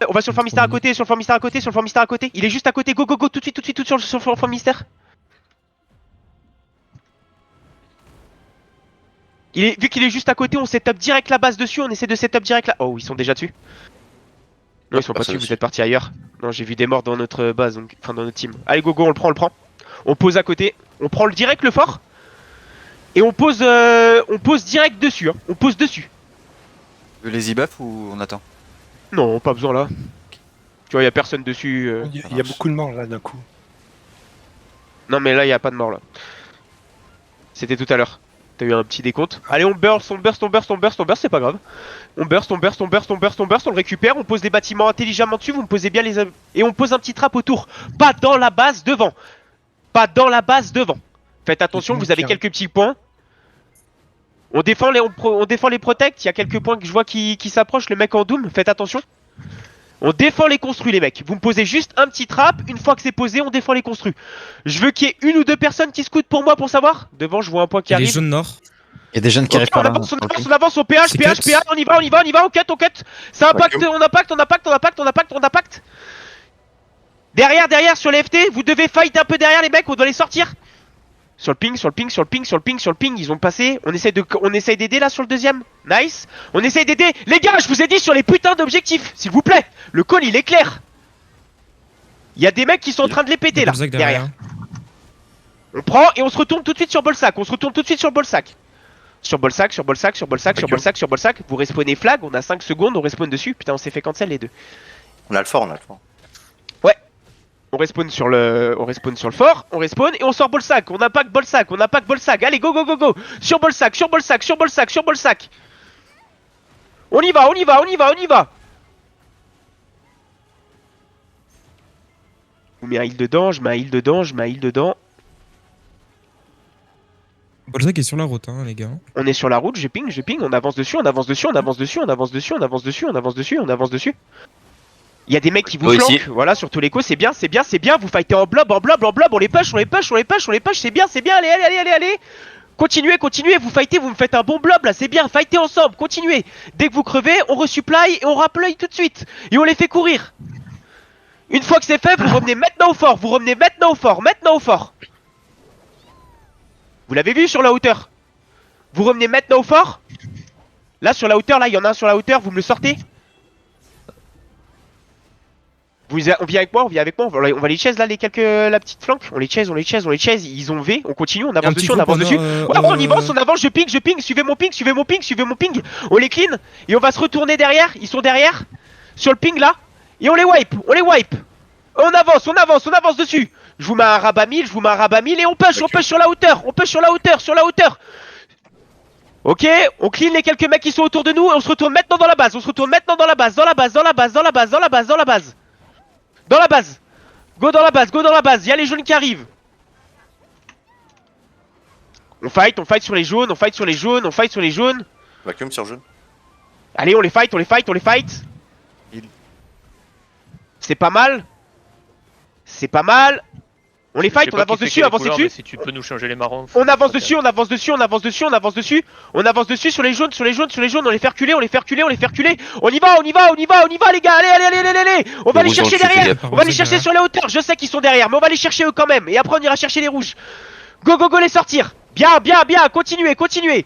On va sur le fort mystère à côté, sur le fort mystère à côté, sur le fort mystère à côté. Il est juste à côté, go go go, tout de suite, tout de suite, tout sur le fort mystère. Vu qu'il est juste à côté, on setup direct la base dessus, on essaie de setup direct là. Oh, ils sont déjà dessus. Non, ils sont pas dessus, vous êtes partis ailleurs. Non, j'ai vu des morts dans notre base, donc, enfin dans notre team. Allez, go go, on le prend, on le prend. On pose à côté, on prend le direct le fort. Et on pose direct dessus, hein. On pose dessus. Tu veux les e-buff ou on attend? Non, pas besoin là. Tu vois, y a personne dessus. Il y a beaucoup de morts là d'un coup. Non, mais là, y a pas de mort là. C'était tout à l'heure. T'as eu un petit décompte. Allez, on burst, c'est pas grave. On burst, on le récupère, on pose des bâtiments intelligemment dessus, vous me posez bien les... Et on pose un petit trap autour. Pas dans la base, devant. Pas dans la base, devant. Faites attention, vous avez quelques petits points. On défend les protects, il y a quelques points que je vois qui s'approchent, le mec en doom, faites attention. On défend les construits les mecs. Vous me posez juste un petit trap, une fois que c'est posé, on défend les construits. Je veux qu'il y ait une ou deux personnes qui scoutent pour moi pour savoir. Devant, je vois un point qui arrive. Les jaunes nord. Il y a des jeunes qui arrivent par là. On avance au PH, on y va, on cut. Ça impacte, on impacte. Derrière, sur les FT, vous devez fight un peu derrière les mecs, on doit les sortir. Sur le ping, ils ont passé. On essaye d'aider là sur le deuxième. Nice. On essaye d'aider. Les gars, je vous ai dit sur les putains d'objectifs, s'il vous plaît. Le call, il est clair. Il y a des mecs qui sont en train de les péter là, derrière. On prend et on se retourne tout de suite sur Bolsac. Sur Bolsac. Vous respawnez flag, on a 5 secondes, on respawn dessus. Putain, on s'est fait cancel les deux. On a le fort. Ouais. On respawn sur le fort, on respawn et on sort Bolsac. On impacte Bolsac. Allez, go. Sur Bolsac. On y va. Je mets un heal dedans, je mets un heal dedans. Bolsac est sur la route, hein, les gars. On est sur la route, je ping, on avance dessus. Il y a des mecs qui vous flanquent, voilà, sur tous les coups, c'est bien. Vous fightez en blob, on les push, c'est bien, allez. Continuez, vous fightez, vous me faites un bon blob là, c'est bien, fightez ensemble, continuez. Dès que vous crevez, on resupply et on rappelait tout de suite. Et on les fait courir. Une fois que c'est fait, vous revenez maintenant au fort, Vous l'avez vu sur la hauteur. Vous revenez maintenant au fort. Là, sur la hauteur, là, il y en a un sur la hauteur, vous me le sortez. On vient avec moi, on va les chase là, la petite flanque. On les chase, ils ont V, on continue, on avance dessus. Ouais, on y avance, on avance, je ping, suivez mon ping. On les clean, et on va se retourner derrière, ils sont derrière, sur le ping là, et on les wipe. On avance dessus. Je vous mets un rabat 1000, et on push sur la hauteur, Ok, on clean les quelques mecs qui sont autour de nous, et on se retourne maintenant dans la base, Go dans la base, y'a les jaunes qui arrivent. On fight sur les jaunes, Vacuum sur jaune. Allez, on les fight. C'est pas mal. On les fight, on avance dessus. Si tu peux nous changer les marrons. On avance dessus sur les jaunes, on les fait reculer. On y va les gars, allez. On va les chercher derrière, on va les chercher sur les hauteurs, je sais qu'ils sont derrière, mais on va les chercher eux quand même. Et après on ira chercher les rouges. Go les sortir. Bien, continuez.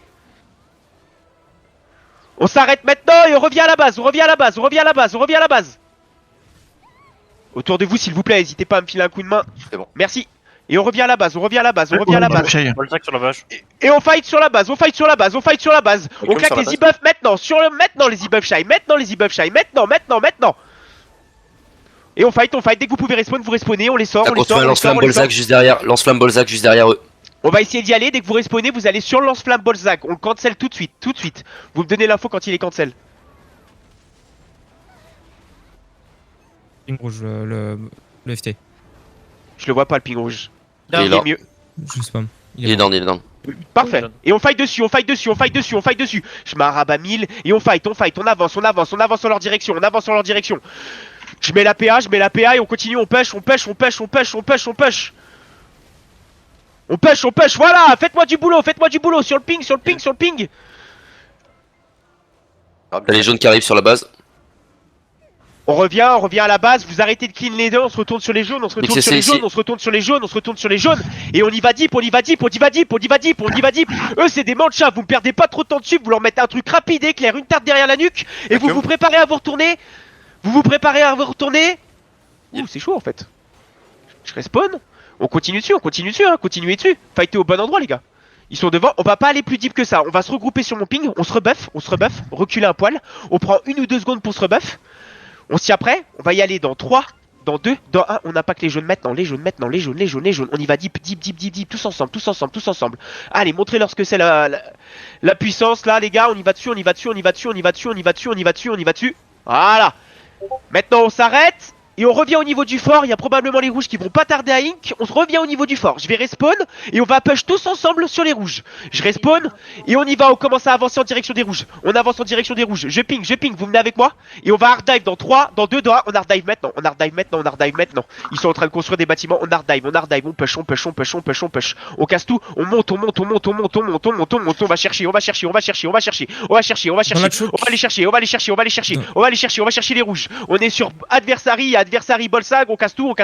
On s'arrête maintenant et on revient à la base. Autour de vous s'il vous plaît, n'hésitez pas à me filer un coup de main. C'est bon. Merci. Et on revient à la base. Bolsac sur la vache. Et on fight sur la base. On claque les e-buffs maintenant. Maintenant les e-buffs shy. Maintenant. Et on fight. Dès que vous pouvez respawn, vous respawnez. On les sort. Lance-flamme Bolzac juste derrière eux. On va essayer d'y aller. Dès que vous respawnez, vous allez sur le lance-flamme Bolzac. On le cancel tout de suite. Vous me donnez l'info quand il est cancel. Ping rouge, le FT. Je le vois pas le ping rouge. Il est là. mieux. Je spam. Il est down. Parfait. Et on fight dessus. Je mets un rabat 1000 et on fight. On avance en leur direction. Je mets la PA et on continue. On push. Voilà. Faites-moi du boulot. Sur le ping. T'as les jaunes qui arrivent sur la base. On revient à la base, vous arrêtez de clean les deux, on se retourne sur les jaunes, on se retourne sur les jaunes, on se retourne sur les jaunes, on se retourne sur les jaunes, et on y va deep, on y va deep, on y va deep, on y va deep, on y va deep. Eux c'est des manchas, vous me perdez pas trop de temps dessus, vous leur mettez un truc rapide, éclair, une tarte derrière la nuque, et vous vous préparez à vous retourner. Vous vous préparez à vous retourner. Ouh, c'est chaud en fait. Je respawn. On continue dessus, hein, continuez dessus. Fightez au bon endroit les gars. Ils sont devant, on va pas aller plus deep que ça. On va se regrouper sur mon ping, on se rebuff, reculer un poil. On prend 1 ou 2 secondes pour se rebuff. On s'y après, on va y aller dans 3, dans 2, dans 1. On n'a pas que les jaunes maintenant, les jaunes maintenant, les jaunes. On y va deep, tous ensemble. Allez, montrez-leur ce que c'est la puissance là les gars. On y va dessus. Voilà. Maintenant on s'arrête. Et on revient au niveau du fort, il y a probablement les rouges qui vont pas tarder à ink. On se revient au niveau du fort, je vais respawn et on va push tous ensemble sur les rouges. Je respawn et on y va, on commence à avancer en direction des rouges. On avance en direction des rouges, je ping, vous venez avec moi. Et on va hard dive dans 3, dans 2, dans 1, on hard dive maintenant. Ils sont en train de construire des bâtiments, on hard dive, on push. On casse tout, on monte, on va chercher, on va aller chercher les rouges. On est sur adversary bolsag, on casse tout.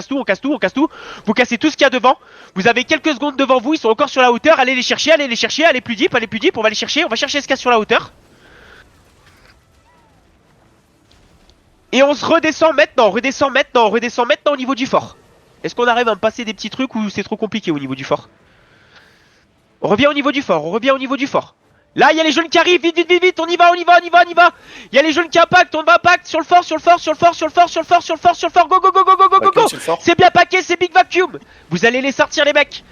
Vous cassez tout ce qu'il y a devant. Vous avez quelques secondes devant vous, ils sont encore sur la hauteur. Allez les chercher, allez plus deep, on va les chercher, on va chercher ce qu'il y a sur la hauteur. Et on se redescend maintenant, au niveau du fort. Est-ce qu'on arrive à me passer des petits trucs ou c'est trop compliqué au niveau du fort? On revient au niveau du fort. Là, il y a les jaunes qui arrivent, vite, on y va. Il y a les jaunes qui impactent, on va impact sur le fort, go. C'est bien paqué, c'est big vacuum. Vous allez les sortir les mecs.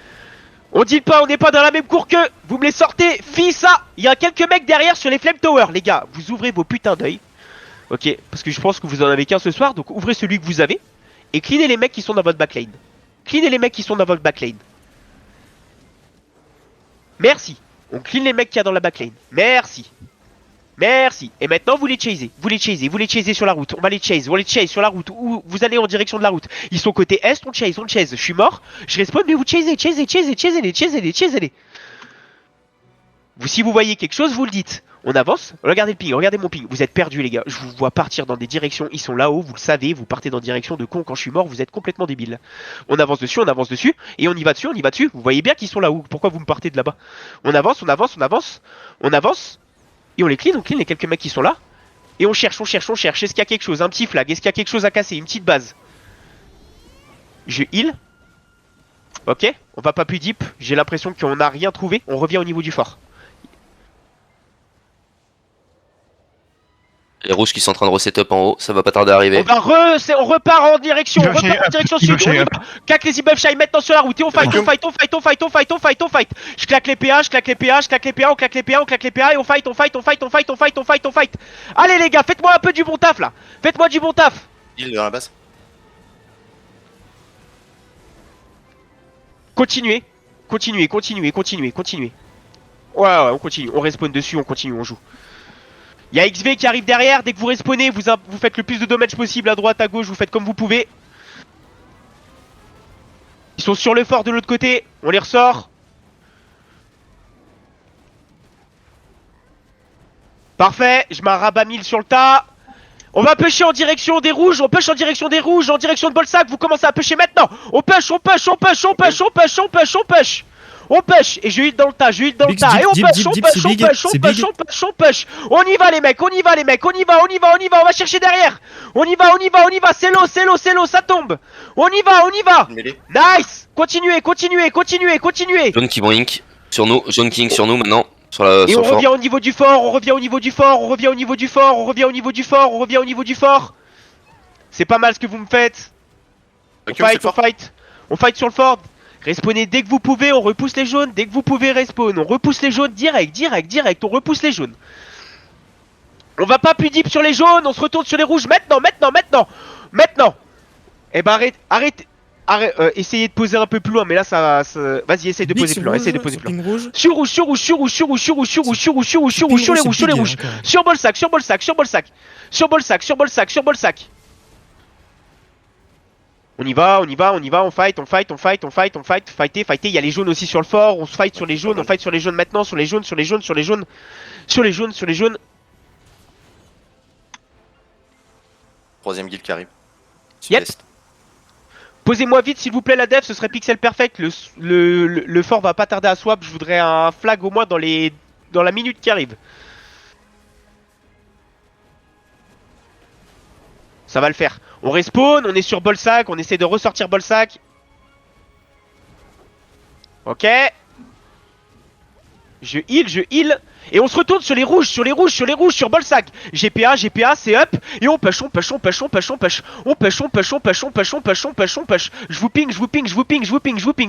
On dit pas, on n'est pas dans la même cour que. Vous me les sortez, ça. Il y a quelques mecs derrière sur les flame towers, les gars. Vous ouvrez vos putains d'œil. Ok, parce que je pense que vous en avez qu'un ce soir, donc ouvrez celui que vous avez. Et cleanez les mecs qui sont dans votre backlane. Merci. On clean les mecs qu'il y a dans la backlane. Merci. Et maintenant vous les chasez. Vous les chasez sur la route. On les chase sur la route. Ou vous allez en direction de la route. Ils sont côté est, on chase. Je suis mort. Je respawn, mais vous chasez-les. Si vous voyez quelque chose, vous le dites. On avance. Regardez le ping, regardez mon ping. Vous êtes perdus les gars. Je vous vois partir dans des directions. Ils sont là-haut, vous le savez. Vous partez dans direction de con. Quand je suis mort, vous êtes complètement débiles. On avance dessus. Et on y va dessus. Vous voyez bien qu'ils sont là-haut. Pourquoi vous me partez de là-bas? On avance. Et on les clean les quelques mecs qui sont là. Et on cherche. Est-ce qu'il y a quelque chose? Un petit flag. Est-ce qu'il y a quelque chose à casser? Une petite base. Je heal. Ok. On va pas plus deep. J'ai l'impression qu'on n'a rien trouvé. On revient au niveau du fort. Les rouges qui sont en train de reset-up en haut, ça va pas tarder à arriver. On repart en direction, sud. Claque les immeubles shy maintenant sur la route et on fight. Je claque les PA, on claque les PA et on fight. Allez les gars, faites-moi un peu du bon taf là. Il dans la base. Continuez. Ouais, on continue, on respawn dessus, on joue. Y'a XV qui arrive derrière, dès que vous respawnez, vous faites le plus de damage possible à droite, à gauche, vous faites comme vous pouvez. Ils sont sur le fort de l'autre côté, on les ressort. Parfait, je m'en rabat 1000 sur le tas. On va pusher en direction des rouges, en direction de Bolsac, vous commencez à pusher maintenant. On push. On push et je heal dans le tas, et on push. On y va les mecs, on va chercher derrière. On y va, c'est l'eau, ça tombe. On y va. Nice. Continuez. Jaune qui vont ink sur nous, jaune king sur nous maintenant. Et on revient au niveau du fort, C'est pas mal ce que vous me faites. On fight sur le fort. Respawnez dès que vous pouvez, on repousse les jaunes. Dès que vous pouvez respawn, on repousse les jaunes direct. On repousse les jaunes. On va pas plus deep sur les jaunes, on se retourne sur les rouges maintenant. Eh ben arrête. Essayez de poser un peu plus loin, mais là ça vas-y, essaye de poser plus loin. Sur rouge. Sur les rouges. Sur Bolsac. On y va, on fight. Fightez, il y a les jaunes aussi sur le fort, on se fight sur les jaunes, maintenant, sur les jaunes. Troisième guild qui arrive. Yep. Sud-est. Posez-moi vite s'il vous plaît la def, ce serait pixel perfect. Le fort va pas tarder à swap. Je voudrais un flag au moins dans la minute qui arrive. Ça va le faire. On respawn, on est sur Bolsac, on essaie de ressortir Bolsac. Ok. Je heal. Et on se retourne sur les rouges, sur Bolsac. GPA, c'est up. Et on push. On push. Je vous ping.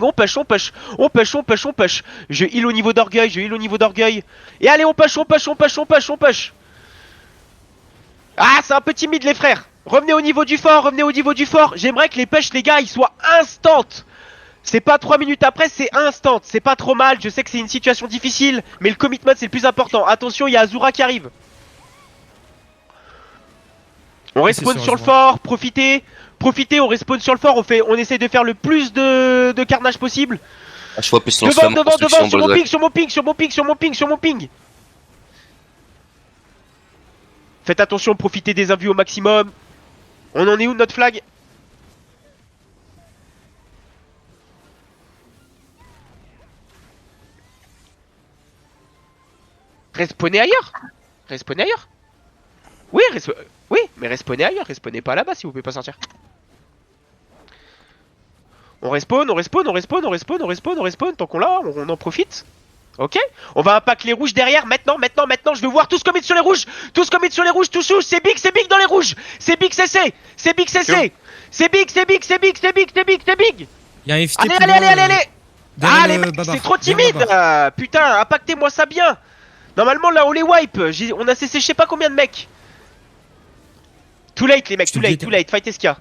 On push. Je heal au niveau d'orgueil. Et allez, on push. Ah, c'est un peu timide les frères. Revenez au niveau du fort. J'aimerais que les push, les gars, ils soient instant. C'est pas 3 minutes après, c'est instant. C'est pas trop mal, je sais que c'est une situation difficile, mais le commitment c'est le plus important. Attention, il y a Azura qui arrive. On respawn sur le fort, profitez, on respawn sur le fort, on essaie de faire le plus de carnage possible. À choix plus Devant, sur mon ping. Faites attention, profitez des invus au maximum. On en est où notre flag? Respawnez ailleurs. Oui, mais respawnez ailleurs, respawnez pas là-bas si vous pouvez pas sortir. On respawn, tant qu'on l'a, on en profite. Ok. On va impact les rouges derrière, maintenant, je veux voir tous commit sur les rouges, tous rouges, c'est big dans les rouges, c'est big CC. Il y a un FT. Allez. Ah les mecs, Babar. c'est trop timide. Putain, impactez-moi ça bien. Normalement là on les wipe, on a cessé je sais pas combien de mecs. Too late les mecs, too late, fight Eskia.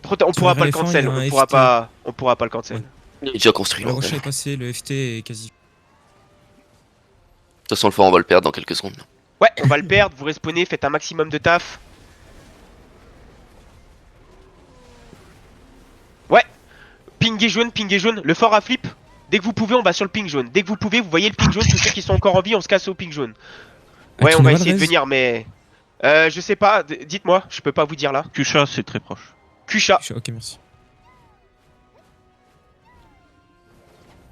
On pourra pas le cancel, on pourra pas le cancel. Il est déjà construit. Le De rocher est passé, le FT est quasi. toute façon, le fort, on va le perdre dans quelques secondes. Ouais, on va le perdre, vous respawnez, faites un maximum de taf. Ouais, ping est jaune, le fort à flip. Dès que vous pouvez, on va sur le ping jaune. Dès que vous pouvez, vous voyez le ping jaune, tous ceux qui sont encore en vie, on se casse au ping jaune. Ouais, on va essayer de venir, mais... je sais pas, dites-moi, je peux pas vous dire là. Kusha, c'est très proche. Kusha. Ok, merci.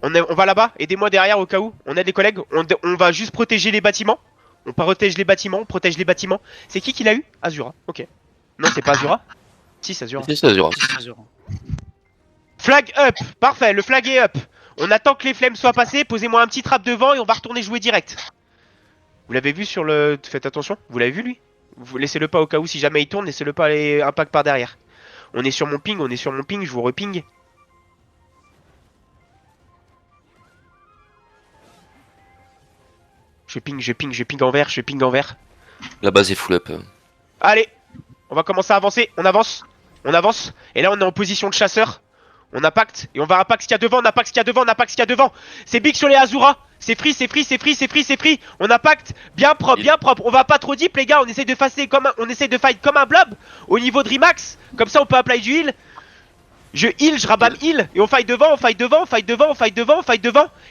On va là-bas, aidez-moi derrière au cas où. On aide les collègues, on va juste protéger les bâtiments. On protège les bâtiments, C'est qui l'a eu? Azura, ok. Non, c'est pas Azura. Si, c'est Azura. C'est ça, Azura. Flag up, parfait, le flag est up. On attend que les flammes soient passées, posez-moi un petit trap devant et on va retourner jouer direct. Vous l'avez vu sur le... Faites attention, vous l'avez vu lui? Vous laissez-le pas au cas où si jamais il tourne, laissez-le pas aller impact par derrière. On est sur mon ping, je vous reping. Je ping en vert. La base est full up. Allez, on va commencer à avancer, on avance. Et là on est en position de chasseur. On impacte, et on va impact ce qu'il y a devant, C'est big sur les Azura. C'est free. On impacte, bien propre. On va pas trop deep les gars, on essaie de fight comme un blob. Au niveau de Remax, comme ça on peut apply du heal. Je heal, je rabam heal, et on fight devant.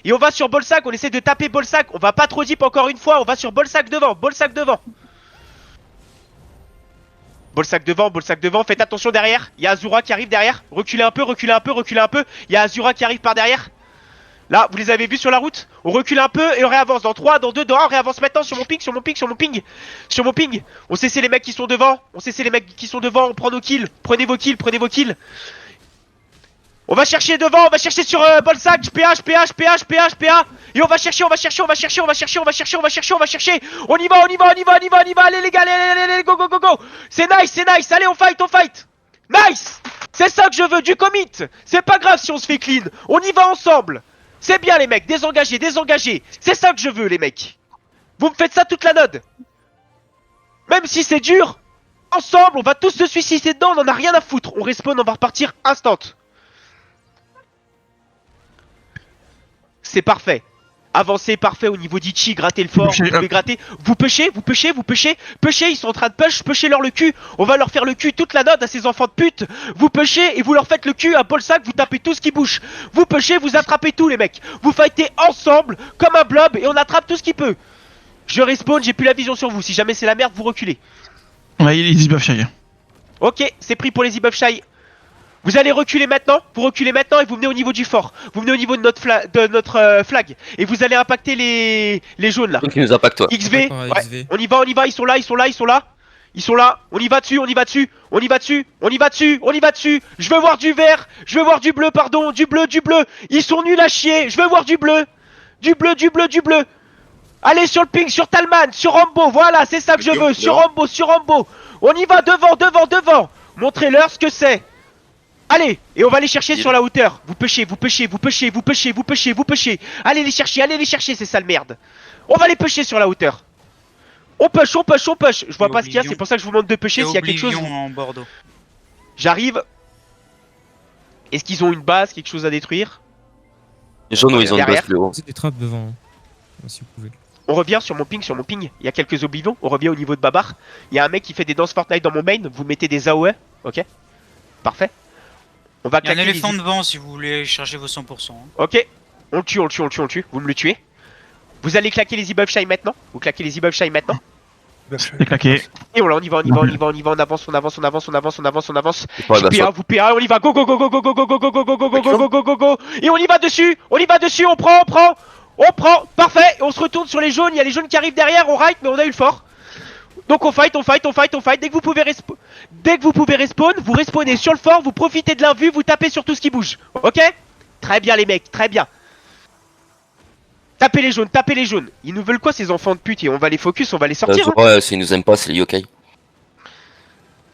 Et on va sur Bolsac, on essaie de taper Bolsac. On va pas trop deep encore une fois, on va sur Bolsac devant. Bolsac devant, faites attention derrière. Il y a Azura qui arrive derrière. Reculez un peu. Il y a Azura qui arrive par derrière. Là, vous les avez vus sur la route. On recule un peu et on réavance. Dans 3, dans 2, dans 1, on réavance maintenant sur mon ping. On cesse les mecs qui sont devant. On prend nos kills. Prenez vos kills. On va chercher devant, sur Bolsac, PH. Et on va chercher. On y va, allez les gars, allez, go. C'est nice, allez, on fight. Nice. C'est ça que je veux, du commit. C'est pas grave si on se fait clean, on y va ensemble. C'est bien les mecs, désengagés. C'est ça que je veux les mecs. Vous me faites ça toute la node. Même si c'est dur, ensemble, on va tous se suicider dedans, on en a rien à foutre. On respawn, on va repartir instant. C'est parfait. Avancez parfait au niveau d'Ichi, grattez le fort, vous pouvez gratter. Vous pêchez, ils sont en train de pusher-leur le cul. On va leur faire le cul toute la node à ces enfants de pute. Vous pêchez et vous leur faites le cul à Bolsac, vous tapez tout ce qui bouge. Vous pêchez, vous attrapez tout les mecs. Vous fightez ensemble comme un blob et on attrape tout ce qui peut. Je respawn, j'ai plus la vision sur vous. Si jamais c'est la merde, vous reculez. Ouais, il est buff, Shai. Ok, c'est pris pour les e-buff shy. Vous allez reculer maintenant, vous reculez maintenant et vous venez au niveau du fort. Vous venez au niveau de notre flag. Et vous allez impacter les jaunes là. Donc qui nous impacte toi. XV, D'accord, ouais. XV. On y va, ils sont là. Ils sont là, on y va dessus. Je veux voir du vert, je veux voir du bleu, pardon, du bleu. Ils sont nuls à chier, je veux voir du bleu. Du bleu. Allez sur le ping, sur Talman, sur Rambo, voilà, c'est ça que je veux, sur Rambo. On y va devant. Montrez-leur ce que c'est. Allez, et on va les chercher sur la hauteur. Vous pêchez. Allez les chercher, c'est ça le merde. On va les pêcher sur la hauteur. On push. Je vois pas ce qu'il y a, c'est pour ça que je vous demande de pêcher s'il y a quelque chose. En Bordeaux. J'arrive. Est-ce qu'ils ont une base, quelque chose à détruire? Les jaunes, ils ont une Derrière. base plus haut. C'est des trappes devant. hein. Si vous pouvez. On revient sur mon ping. Il y a quelques oblivions. On revient au niveau de Babar. Il y a un mec qui fait des danses Fortnite dans mon main. Vous mettez des AOE. Ok. Parfait. On va Il y a un claquer éléphant les... devant si vous voulez charger vos 100%. hein. Ok. On le tue. Vous me le tuez. Vous allez claquer les e-buff shy maintenant. Vous claquez les e-buff shy maintenant. C'est claqué. Et on y va, on avance. Il faut Je PA, vous PA, on y va, go. Et on y va dessus, on prend, parfait. Et on se retourne sur les jaunes, il y a les jaunes qui arrivent derrière, on ride, mais on a eu le fort. Donc on fight. Dès que vous pouvez respawn, vous respawnez sur le fort, vous profitez de l'invue, vous tapez sur tout ce qui bouge. Ok? Très bien les mecs, très bien. Tapez les jaunes. Ils nous veulent quoi ces enfants de pute? Et on va les focus, on va les sortir. Hein. Ouais, s'ils nous aiment pas, c'est les yokai.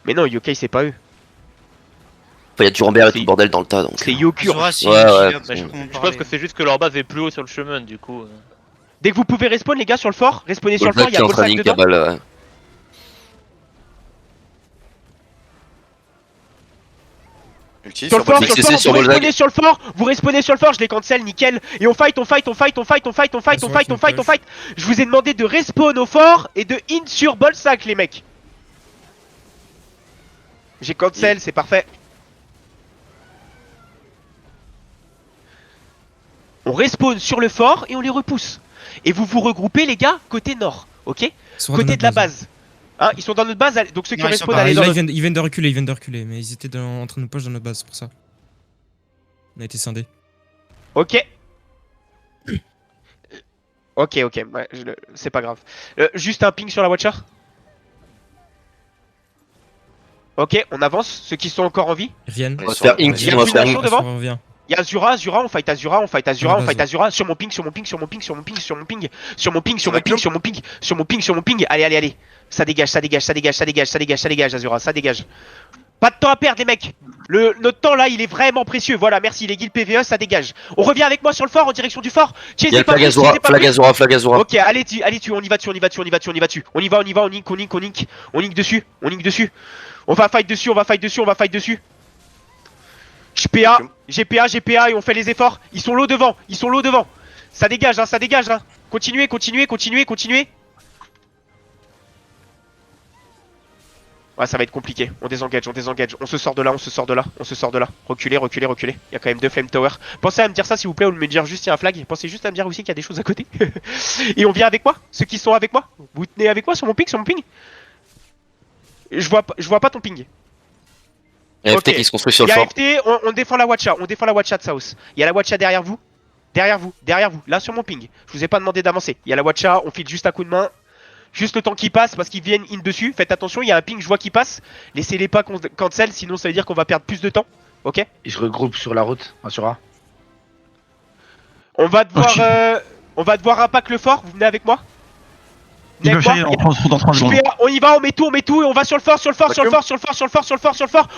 Mais non, Yokai c'est pas eux. Enfin, y a du Rambert et tout le bordel dans le tas donc. C'est Yokur. Zora, si, Ouais, si, ouais. hop, je comprends Je pense parler. que c'est juste que leur base est plus haut sur le chemin, du coup. Dès que vous pouvez respawn les gars sur le fort, respawnez sur Le le fort, black il y qui a est en train Bolsac de dedans. cabale. Ulti Sur le fort, Bolsac. vous Sur respawnez Bolsac. sur le fort, je les cancel, nickel. Et on fight. Je vous ai demandé de respawn au fort et de in sur Bolsac les mecs. J'ai cancel, c'est parfait. On respawn sur le fort et on les repousse. Et vous vous regroupez les gars côté nord, ok? Ils sont dans Côté notre de la base. Hein, ils sont dans notre base, donc ceux qui Non, ils respawn sont pas- allez Là, dans ils viennent de reculer, mais ils étaient en train de nous push dans notre base, c'est pour ça. On a été scindés. Ok. Ok, ouais, c'est pas grave. Juste un ping sur la Watcher. Ok, on avance. Ceux qui sont encore en vie. Ils reviennent. On va se faire ink, Il y a on va plus se faire d'infos ink. devant. On revient. Il y a Azura, on fight Azura. base, Sur mon ping. Allez. Ça dégage, Azura, ça dégage. Pas de temps à perdre les mecs. Notre temps là il est vraiment précieux. Voilà, merci les guilds PVE, ça dégage. On revient avec moi sur le fort en direction du fort. Il y a le flag Azura, flag Azura. Ok, allez dessus, on y va dessus. On nique dessus. On va fight dessus. J'ai PA et on fait les efforts. Ils sont low devant. Ça dégage, hein. Continuez. Ouais, ça va être compliqué. On désengage. On se sort de là. Reculez. Il y a quand même 2 flame tower. Pensez à me dire ça s'il vous plaît, ou de me dire juste il y a un flag. Pensez juste à me dire aussi qu'il y a des choses à côté. Et on vient avec moi. Ceux qui sont avec moi. Vous tenez avec moi sur mon ping. Je vois pas ton ping. Il y a Ok. FT qui se construit sur Il le y a fort. FT, on défend la Watcha. de South. Il y a la Watcha derrière vous. Là sur mon ping. Je vous ai pas demandé d'avancer. Il y a la Watcha, on file juste un coup de main. Juste le temps qui passe parce qu'ils viennent in dessus. Faites attention, il y a un ping, je vois qui passe. Laissez-les pas cancel, sinon ça veut dire qu'on va perdre plus de temps. Ok? Ils se regroupent sur la route, Azura. On va devoir impact le fort, vous venez avec moi? Ils peuvent changer dans 30 secondes. On y va, on met tout et on va sur le fort.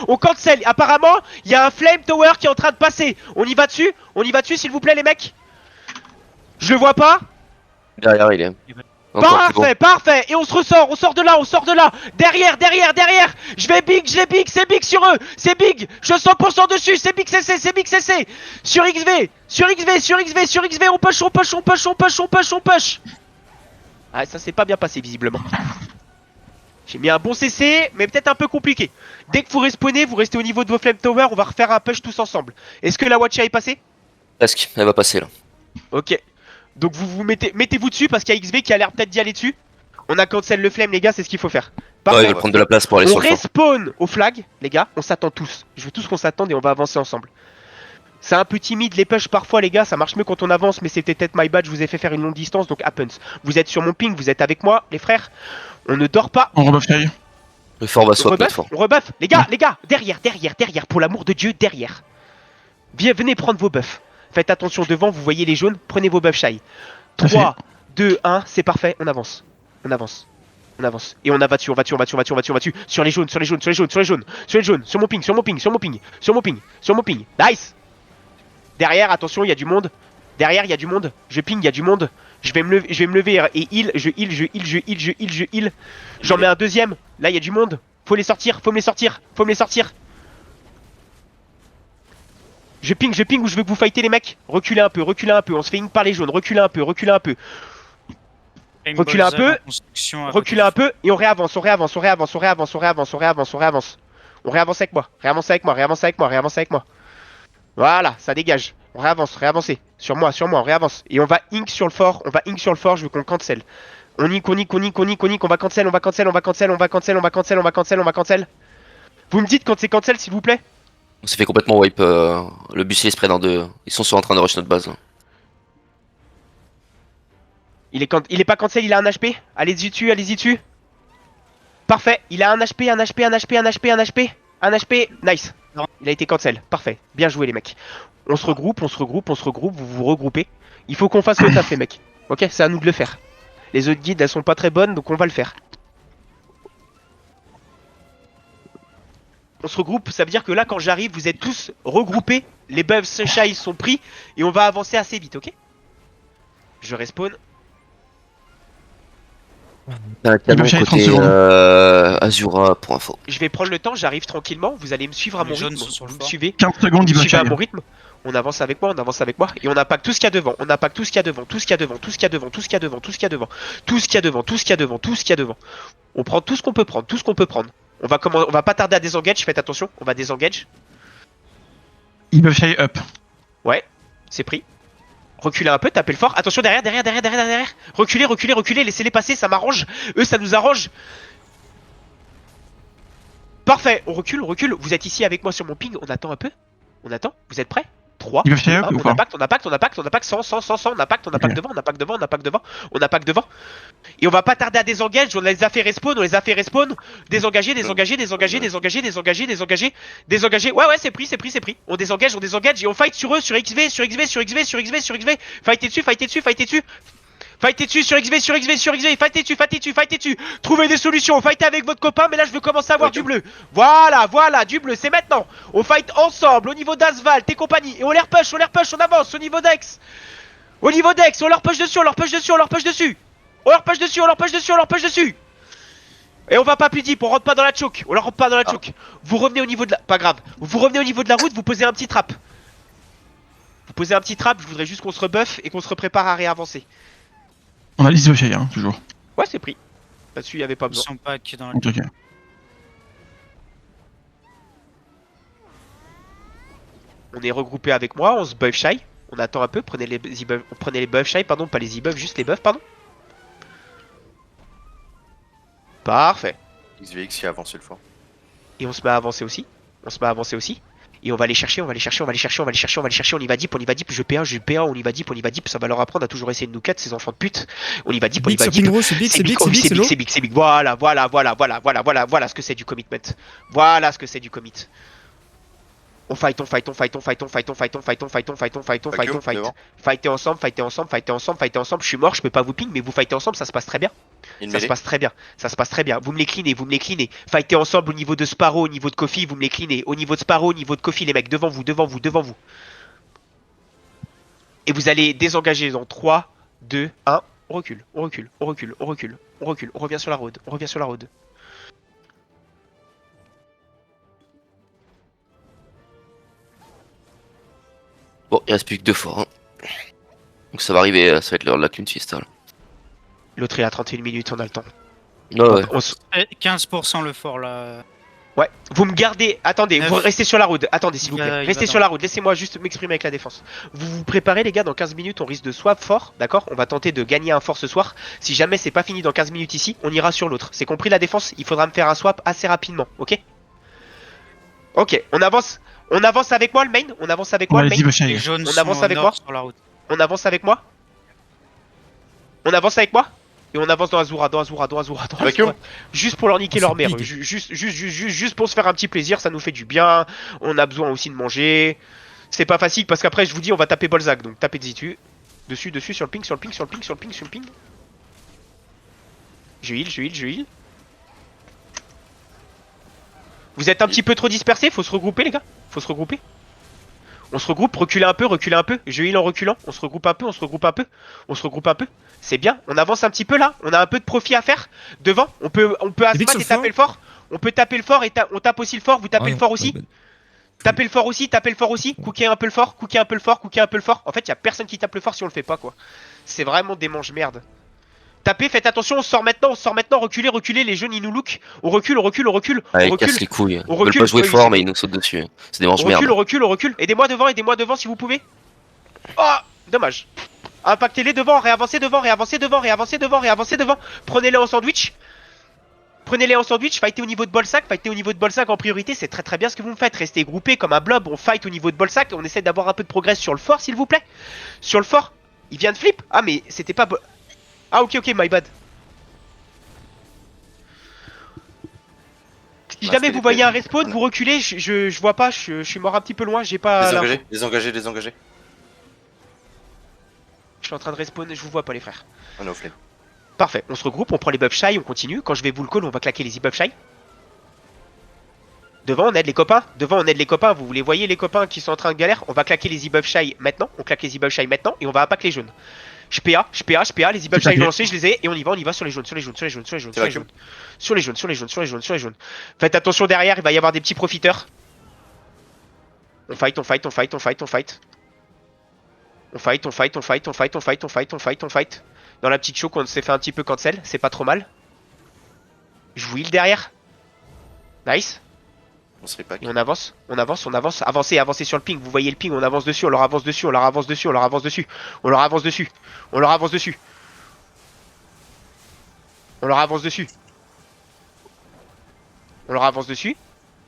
On cancel. Apparemment, il y a un flame tower qui est en train de passer. On y va dessus s'il vous plaît les mecs. Je le vois pas. Derrière, il est. Encore, c'est bon. Parfait. Et on sort de là. Derrière. Je les big, c'est big sur eux. C'est big. Je suis 100% dessus. C'est big CC. Sur XV. On push. Ah, ça s'est pas bien passé visiblement. J'ai mis un bon CC, mais peut-être un peu compliqué. Dès que vous respawnez, vous restez au niveau de vos flame tower, on va refaire un push tous ensemble. Est-ce que la Watcha est passée? Presque, elle va passer là. Ok. Donc vous mettez-vous dessus parce qu'il y a XV qui a l'air peut-être d'y aller dessus. On a cancel le flame les gars, c'est ce qu'il faut faire. Ouais, Parfait. ils veulent prendre de la place pour aller On sur le fort. respawn au flag, les gars, on s'attend tous. Je veux tous qu'on s'attende et on va avancer ensemble. C'est un peu timide les push parfois les gars, ça marche mieux quand on avance, mais c'était peut-être my bad, je vous ai fait faire une longue distance, donc happens. Vous êtes sur mon ping, vous êtes avec moi, les frères. On ne dort pas. On rebuff Shy. Le fort va swap notre Rebuff, fort. on rebuff. Les gars, derrière, pour l'amour de Dieu, derrière. Venez prendre vos buffs. Faites attention devant, vous voyez les jaunes, prenez vos buffs shy. 3, 2, 1, c'est parfait, on avance. On avance. On avance. Et on va dessus, on va dessus. Sur les jaunes, sur mon ping, sur mon ping. Nice. Derrière, attention, il y a du monde. Je ping, il y a du monde. Je vais me lever et heal. Je heal. J'en mets un deuxième. Là, il y a du monde. Faut me les sortir. Je ping où je veux que vous fightez les mecs. Reculez un peu. On se fait ing par les jaunes. Reculez un peu. Reculez un peu et on réavance. On réavance avec moi. Voilà, ça dégage. On réavance. Sur moi, on réavance. Et on va ink sur le fort, je veux qu'on cancel. On va cancel. Vous me dites quand c'est cancel, s'il vous plaît. On s'est fait complètement wipe. Le bus il est spread en deux. Ils sont en train de rush notre base. Il est pas cancel, il a un HP. Allez-y dessus. Parfait, il a un HP. Nice. Il a été cancel. Parfait. Bien joué les mecs. On se regroupe, vous vous regroupez. Il faut qu'on fasse le taf les mecs. Ok, c'est à nous de le faire. Les autres guides elles sont pas très bonnes donc on va le faire. On se regroupe, ça veut dire que là quand j'arrive vous êtes tous regroupés. Les buffs shy sont pris et on va avancer assez vite, ok? Je respawn. Un canon chercher 30 côté secondes. Azura pour info. Je vais prendre le temps, j'arrive tranquillement. Vous allez me suivre à mon Les jaunes rythme. sont sur le Vous me fort. suivez. 15 secondes, il Vous buff suivez Shy. à mon rythme. On avance avec moi. Et on attaque tout ce qu'il y a devant. Tout ce qu'il y a devant. On prend tout ce qu'on peut prendre. On va pas tarder à désengage, faites attention. On va désengage. Il buff Shy up. Ouais, c'est pris. Reculez un peu, tapez le fort. Attention derrière. Reculez, laissez-les passer, ça m'arrange. Eux, ça nous arrange. Parfait, on recule. Vous êtes ici avec moi sur mon ping, on attend un peu. Vous êtes prêts? 3, Il buff Shy up 1, ou on pas? impacte, 100, on impacte devant. Et on va pas tarder à désengage, on les a fait respawn. Désengagez. Ouais, c'est pris. On désengage et on fight sur eux, sur XV. Fightez dessus. Fightez dessus sur XV, fightez dessus. Trouvez des solutions, fightez avec votre copain, mais là je veux commencer à avoir du bleu. Voilà, du bleu, c'est maintenant. On fight ensemble au niveau d'Asphalt et compagnie. Et on les repush, on avance au niveau d'Ex. On leur push dessus. Et on va pas plus deep, on rentre pas dans la choke. Vous revenez au niveau de la... Pas grave. Vous revenez au niveau de la route, vous posez un petit trap. Je voudrais juste qu'on se rebuff et qu'on se prépare à réavancer. On a 10 buff Shy, toujours. Ouais, c'est pris. Là-dessus, il y avait pas Ils besoin. sont pas qui dans la... Ok. On est regroupé avec moi, on se buff shy. On attend un peu, prenez les buffs shy, pardon, pas les e-buffs, juste les buffs, pardon. Parfait. XVX qui a avancé le fort. Et on se met à avancer aussi. Et on va les chercher, on y va deep, je PA, on y va deep, ça va leur apprendre à toujours essayer de nous cut, ces enfants de pute. On y va deep. C'est big, C'est big. Voilà ce que c'est du commitment. On fight. Fightez ensemble. Je suis mort, je peux pas vous ping, mais vous fightez ensemble, ça se passe très bien. Ça se passe très bien. Vous me les cleanez. Fightez ensemble au niveau de Sparrow, au niveau de Kofi, vous me les cleanez. Au niveau de Sparrow, au niveau de Kofi, les mecs, devant vous. Et vous allez désengager dans 3, 2, 1. On recule. On revient sur la road. Bon, il reste plus que 2 forts. Hein. Donc ça va arriver, ça va être l'heure de la clean fist. Là. L'autre il a 31 minutes, on a le temps. Ouais. 15% le fort là. Ouais, vous me gardez. Attendez, Neuf. vous restez sur la road. Attendez, s'il vous Il va- plaît. il Restez va sur la road. Laissez-moi juste m'exprimer avec la défense. Vous vous préparez, les gars. Dans 15 minutes, on risque de swap fort. D'accord? On va tenter de gagner un fort ce soir. Si jamais c'est pas fini dans 15 minutes ici, on ira sur l'autre. C'est compris la défense? Il faudra me faire un swap assez rapidement. Ok? Ok, on avance. On avance avec moi, le main. On avance avec On moi, va le les main. Ivy Les jaunes On sont avance au avec nord moi sur la route. On avance avec moi. On avance avec moi. Et on avance dans Azura, dans Azura, dans Azura, dans Vacuum. Azura. Juste pour leur niquer On leur se mère. big. Juste pour se faire un petit plaisir, ça nous fait du bien. On a besoin aussi de manger. C'est pas facile parce qu'après, je vous dis, on va taper Bolzac. Donc tapez dessus. Dessus, sur le ping, sur le ping, sur le ping, sur le ping, sur le ping. Je heal. Vous êtes un petit peu trop dispersés, faut se regrouper les gars. Faut se regrouper. On se regroupe, reculez un peu. Je heal en reculant. On se regroupe un peu. C'est bien. On avance un petit peu là. On a un peu de profit à faire. Devant, on peut Les bigs asmat sur et le taper le fort. On peut taper le fort et on tape aussi le fort. Vous tapez Ah le non, fort my aussi. bad. Tapez le fort aussi. Cookez un peu le fort. En fait, y a personne qui tape le fort si on le fait pas quoi. C'est vraiment des manches merde. Tapez, faites attention, on sort maintenant, reculez, les jeunes ils nous look. On recule. Ah, ils cassent les couilles. On Ils veulent recule, pas jouer oui, fort, c'est- mais ils nous sautent dessus. C'est des manches on merde. recule. Aidez-moi devant si vous pouvez. Oh, dommage. Impactez-les devant, réavancez devant. Prenez-les en sandwich. Fightez au niveau de Bolsac, en priorité, c'est très bien ce que vous me faites. Restez groupés comme un blob, on fight au niveau de Bolsac, on essaie d'avoir un peu de progrès sur le fort s'il vous plaît. Sur le fort, il vient de flip. Ah mais c'était pas... Ah ok, my bad. Si jamais vous voyez un respawn, vous reculez, je vois pas, je suis mort un petit peu loin, j'ai pas... l'info. Désengagé. Je suis en train de respawn, je vous vois pas les frères. On est au flame. Parfait, on se regroupe, on prend les buffs shy, on continue. Quand je vais vous le call, on va claquer les e-buffs shy. Devant, on aide les copains. Vous les voyez les copains qui sont en train de galère. On va claquer les e-buffs shy maintenant. On claque les e-buffs shy maintenant et on va impact les jaunes. Je PA, les e-buffs shy lancés, je les ai et on y va sur les jaunes. Faites attention derrière, il va y avoir des petits profiteurs. On fight. Dans la petite show qu'on s'est fait un petit peu cancel, c'est pas trop mal. Je vous heal derrière. Nice. On se repack. Et on avance. Avancez sur le ping. Vous voyez le ping, on avance dessus, on leur avance dessus.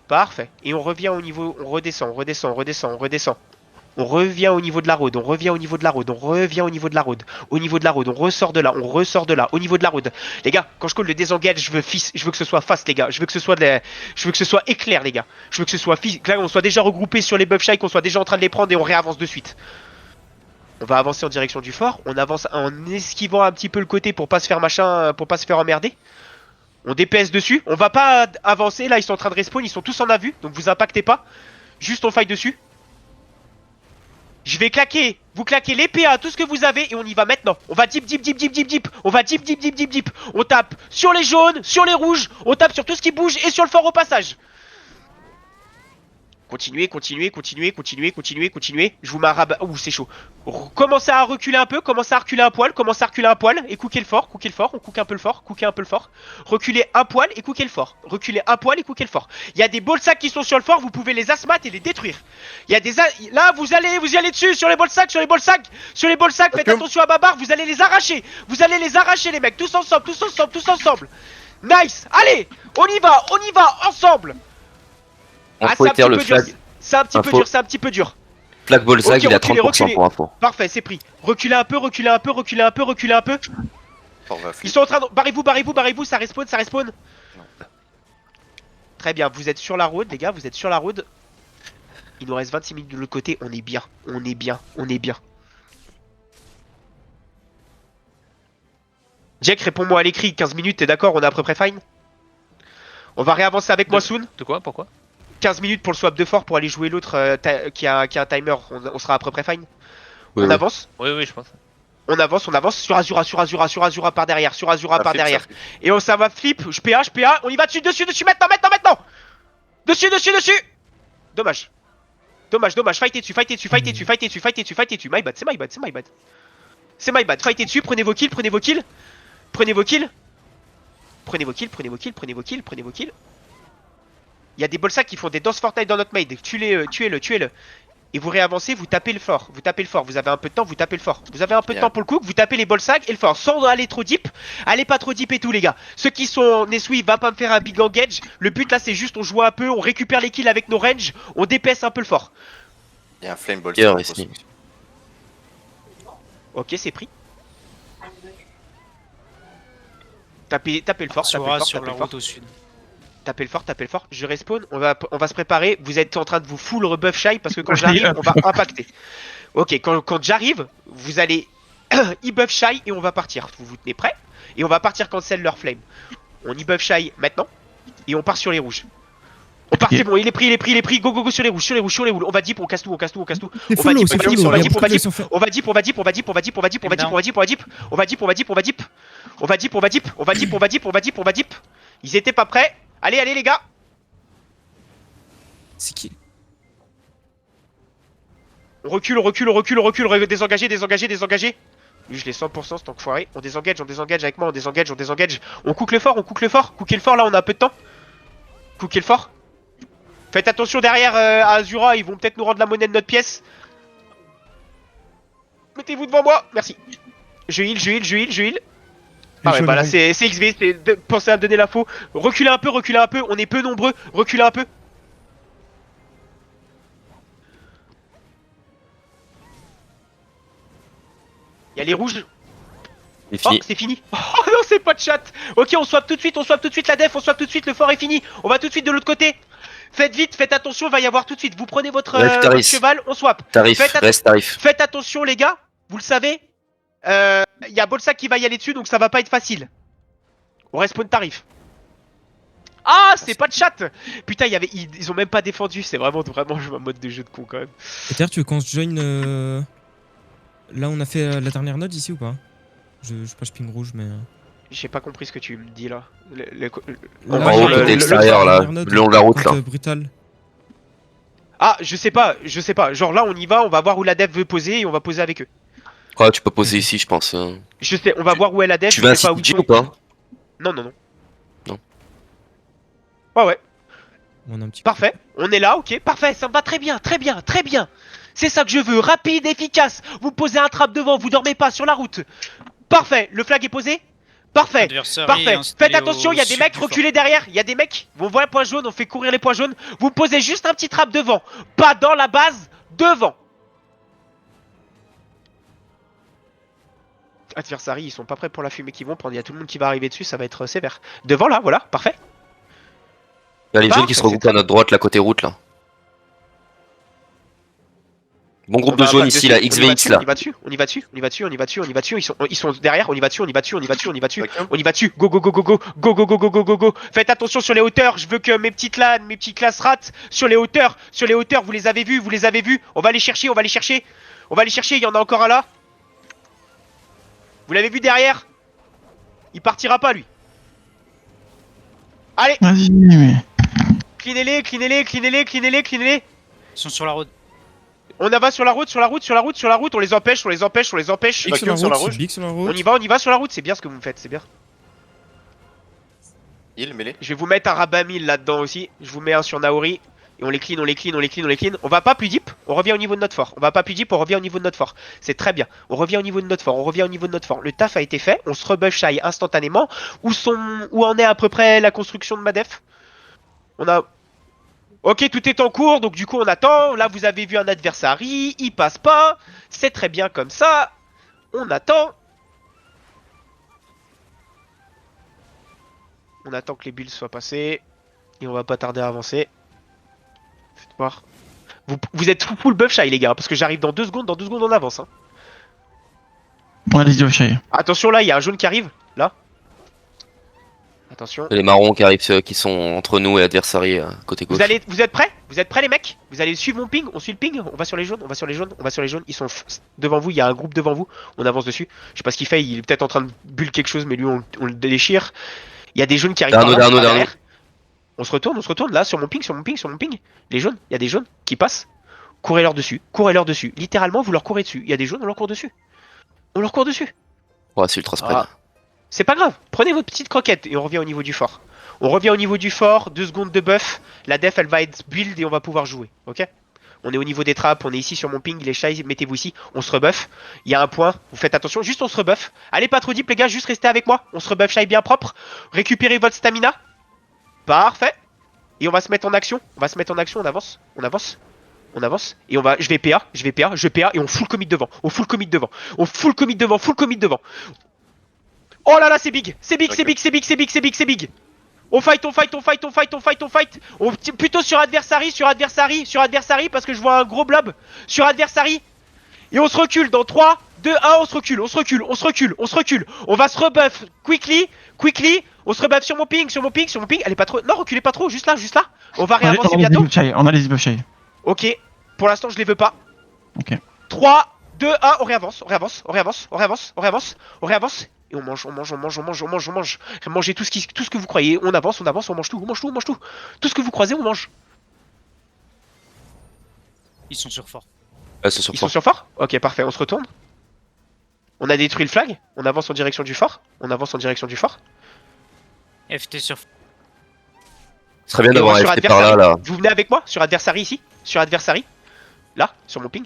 Parfait. Et on revient au niveau, on redescend. On revient au niveau de la road, on ressort de là, au niveau de la road. Les gars, quand je call le désengage, je veux que ce soit fast, les gars. Je veux que ce soit éclair, les gars. Je veux que ce soit là, on soit déjà regroupé sur les buff shy, qu'on soit déjà en train de les prendre et on réavance de suite. On va avancer en direction du fort. On avance en esquivant un petit peu le côté pour pas se faire emmerder. On DPS dessus. On va pas avancer, là, ils sont en train de respawn, ils sont tous en a vue, donc vous impactez pas. Juste on fight dessus. Je vais claquer, vous claquez les PA, tout ce que vous avez et on y va maintenant. On va deep. On va deep. On tape sur les jaunes, sur les rouges, on tape sur tout ce qui bouge et sur le fort au passage. Continuez. Je vous mets un rabat. Ouh, c'est chaud. Commencez à reculer un peu, commencez à reculer un poil et cookez le fort. On cook un peu le fort, Reculez un poil et cookez le fort. Il y a des bolsacs qui sont sur le fort, vous pouvez les asmat et les détruire. Il y a des là vous y allez dessus sur les bolsacs, faites attention à Babar, vous allez les arracher. Les mecs, tous ensemble. Nice. Allez, on y va ensemble. Info éther, le flag. C'est un petit peu dur. Flag Bolzac, Ok, il a reculez, 30% pour info. Parfait, c'est pris. Reculez un peu. On va flip. Ils sont en train de... Barrez-vous, ça respawn. Très bien, vous êtes sur la road, les gars, Il nous reste 26 minutes de l'autre côté, on est bien. Jack, réponds-moi à l'écrit, 15 minutes, t'es d'accord, on est à peu près fine. On va réavancer avec moi soon. De quoi? Pourquoi? 15 minutes pour le swap de fort pour aller jouer l'autre qui a un timer, on sera à peu près fine. Oui, On oui. avance. Oui, je pense. On avance sur Azura par derrière, Flip. Et on ça va flip, je PA, on y va dessus, maintenant. Dessus. Dommage, fightez dessus. My bad, c'est my bad. Fightez dessus, prenez vos kills. Il y a des bolsacs qui font des danses Fortnite dans notre maid. Tuez-le, tuez-le. Et vous réavancez, vous tapez le fort. Vous tapez le fort. Vous avez un peu de temps, vous tapez le fort. Vous avez un peu de Bien. temps pour le coup, vous tapez les bolsacs et le fort. Sans aller trop deep. Allez pas trop deep et tout, les gars. Ceux qui sont en Nesui, va pas me faire un big engage. Le but là, c'est juste on joue un peu, on récupère les kills avec nos ranges, on dépaisse un peu le fort. Il y a un flame ball. Pierre, sur la ici. poste. Ok, c'est pris. Tapez le fort, tapez le Sora fort, sur tapez la le fort. route au sud. Tapez le fort, tapez le fort. Je respawn, on va se préparer. Vous êtes en train de vous full rebuff shy parce que quand Ouais, j'arrive, up. on va impacter. Ok, quand j'arrive, vous allez e-buff shy et on va partir. Vous vous tenez prêts? Et on va partir cancel leur flame. On e-buff shy maintenant et on part sur les rouges. On part, Ok. c'est bon, il est pris. Go, go, go sur les rouges, sur les rouges, sur les rouges. On va deep, on casse tout. C'est On va follow, deep, c'est on va deep, follow. on va deep, on va Ils deep. sont faits. On va deep. On va deep. Ils étaient pas prêts. Allez les gars. C'est qui? On recule, désengagé. Lui, je l'ai 100% cet enfoiré. On désengage avec moi, on désengage. On cook le fort. Cookez le fort là, on a un peu de temps. Cookez le fort. Faites attention derrière à Azura, ils vont peut-être nous rendre la monnaie de notre pièce. Mettez-vous devant moi, merci. Je heal. Ah ouais, bah là c'est XV, pensez à me donner l'info. Reculez un peu, on est peu nombreux, reculez un peu. Il y a les rouges. C'est Oh, fini. c'est fini. Oh non, c'est pas de chat. Ok, on swap tout de suite la def, on swap tout de suite, le fort est fini. On va tout de suite de l'autre côté. Faites vite, faites attention, il va y avoir tout de suite. Vous prenez votre Taris. cheval, on swap. Tarif, reste tarif. Faites attention les gars, vous le savez. Il y a Bolsac qui va y aller dessus, donc ça va pas être facile. On respawn tarif. Ah, c'est pas de chat. Putain, ils ont même pas défendu. C'est vraiment un mode de jeu de con quand même. Et d'ailleurs, tu veux qu'on se join là, on a fait la dernière node ici ou pas? Je sais pas, je ping rouge, mais. J'ai pas compris ce que tu me dis là. Là, En haut, le- côté le- extérieur, là, dernière node, le long de la route, contre, là. Brutal. Ah, je sais pas. Genre là, on y va, on va voir où la dev veut poser et on va poser avec eux. Ouais, tu peux poser ici, je pense. Je sais, on va voir où est la dev. Tu je veux un sais pas où ils CTG sont. ou pas? Non. Non. Ouais. On a un petit Parfait, on est là, ok, parfait, ça me va très bien. C'est ça que je veux, rapide, efficace. Vous posez un trap devant, vous dormez pas sur la route. Parfait, le flag est posé. Parfait. Adversaire Parfait, installé faites attention, il y a au des sud mecs du fort. reculés derrière, il y a des mecs, on voit les points jaunes, on fait courir les points jaunes, vous posez juste un petit trap devant, pas dans la base, devant. Adversary, ils sont pas prêts pour la fumée qu'ils vont prendre, il y a tout le monde qui va arriver dessus, ça va être sévère. Devant là, voilà, parfait. Il y a les Bah, jeunes qui se c'est regroupent très à notre droite, là, côté route, là. Bon groupe On de va jaunes pas ici, dessus, là, on y va XVX, dessus, là. On y va dessus, ils sont derrière, on y va dessus. On y va dessus, go. Faites attention sur les hauteurs, je veux que mes petites classes ratent sur les hauteurs, vous les avez vus, on va les chercher, il y en a encore un là. Vous l'avez vu derrière? Il partira pas lui. Allez, Vas-y, mais. cleanez-les. Ils sont sur la route. On va sur la route, on les empêche. Big sur la route, big sur la On route. y va sur la route, c'est bien ce que vous me faites, c'est bien. Il mêlé. Je vais vous mettre un rabat 1000 là-dedans aussi. Je vous mets un sur Naori. Et on les clean. On va pas plus deep, on revient au niveau de notre fort. C'est très bien. On revient au niveau de notre fort. Le taf a été fait, on se rebuff shy instantanément. Où en est à peu près la construction de ma def? On a... Ok, tout est en cours, donc du coup on attend. Là vous avez vu un adversaire, il passe pas. C'est très bien comme ça. On attend. On attend que les builds soient passés. Et on va pas tarder à avancer. Faites voir. Vous êtes full buff shy les gars, parce que j'arrive dans 2 secondes, on avance. Hein. On a des Yoshai. Attention là, il y a un jaune qui arrive, là. Attention. Les marrons qui arrivent, ceux qui sont entre nous et adversary, côté gauche. Vous êtes prêts? Vous êtes prêts les mecs? Vous allez suivre mon ping? On suit le ping? On va sur les jaunes, Ils sont devant vous, il y a un groupe devant vous. On avance dessus. Je sais pas ce qu'il fait, il est peut-être en train de bulle quelque chose, mais lui on le déchire. Il y a des jaunes qui arrivent par là, par derrière. On se retourne là sur mon ping. Les jaunes, il y a des jaunes qui passent. Courez leur dessus. Littéralement, vous leur courez dessus. Il y a des jaunes, on leur court dessus. Ouais, c'est ultra spread. Ah. C'est pas grave, prenez votre petite croquette et on revient au niveau du fort. On revient au niveau du fort, 2 secondes de buff. La def elle va être build et on va pouvoir jouer, ok? On est au niveau des trappes, on est ici sur mon ping, les chais, mettez-vous ici, on se rebuff. Il y a un point, vous faites attention, juste on se rebuff. Allez pas trop deep les gars, juste restez avec moi. On se rebuff chai bien propre. Récupérez votre stamina. Parfait. Et on va se mettre en action, on avance, on avance. On avance et je vais PA et on full commit devant. On full commit devant. Oh là là, c'est big. On fight. Plutôt sur adversary parce que je vois un gros blob sur adversary. Et on se recule dans 3, 2, 1, on se recule. On va se rebuff quickly. On se rebuff sur mon ping. Allez pas trop. Non, reculez pas trop, juste là. On va réavancer bientôt. On a les buffs Shai. Ok, pour l'instant je les veux pas. Ok. 3, 2, 1, on réavance. Et on mange. Mangez tout ce que vous croyez. On avance, on mange tout. Tout ce que vous croisez, on mange. Ils sont sur fort. Ils sont Ils sont sur fort? Ok, parfait, on se retourne. On a détruit le flag. On avance en direction du fort. FT sur fort. Ce serait bien Et on d'avoir va sur FT par là, adversary. là. Vous venez avec moi sur adversary ici. Là, sur mon ping.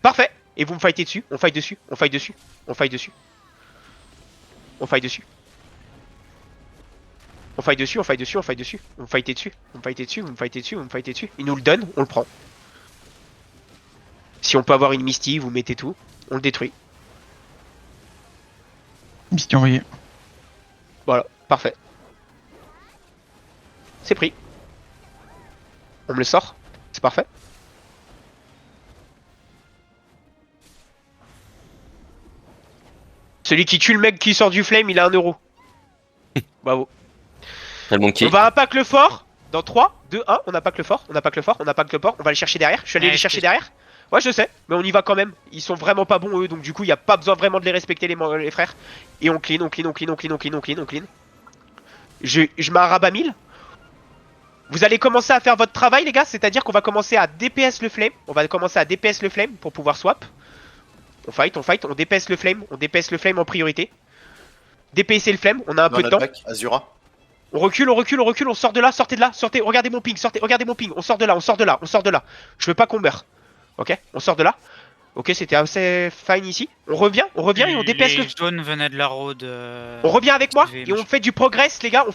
Parfait. Et vous me fightez dessus. On fight dessus. Vous me fightez dessus. Il nous le donne, on le prend. Si on peut avoir une Misty, vous mettez tout. On le détruit. Misty envoyé. Voilà, parfait. C'est pris. On me le sort. C'est parfait. Celui qui tue le mec qui sort du flame, il a 1 euro. Bravo. Le monkey. On va impact le fort. Dans 3, 2, 1, on impact le fort. On va le chercher derrière. Je suis allé les chercher derrière. Ouais, je sais, mais on y va quand même. Ils sont vraiment pas bons eux, donc du coup, il n'y a pas besoin vraiment de les respecter les frères. Et on clean. Je mets un rabat 1000. Vous allez commencer à faire votre travail les gars, c'est-à-dire qu'on va commencer à DPS le flame. Pour pouvoir swap. On fight, on DPS le flame en priorité. DPSer le flame, on a un peu de temps. Azura. On recule, on sort de là, sortez, regardez mon ping, on sort de là. Je veux pas qu'on meure. Ok, on sort de là. Ok, c'était assez fine ici. On revient et on DPS le... Les jaunes venaient de la road. On revient avec moi et on fait du progress les gars, au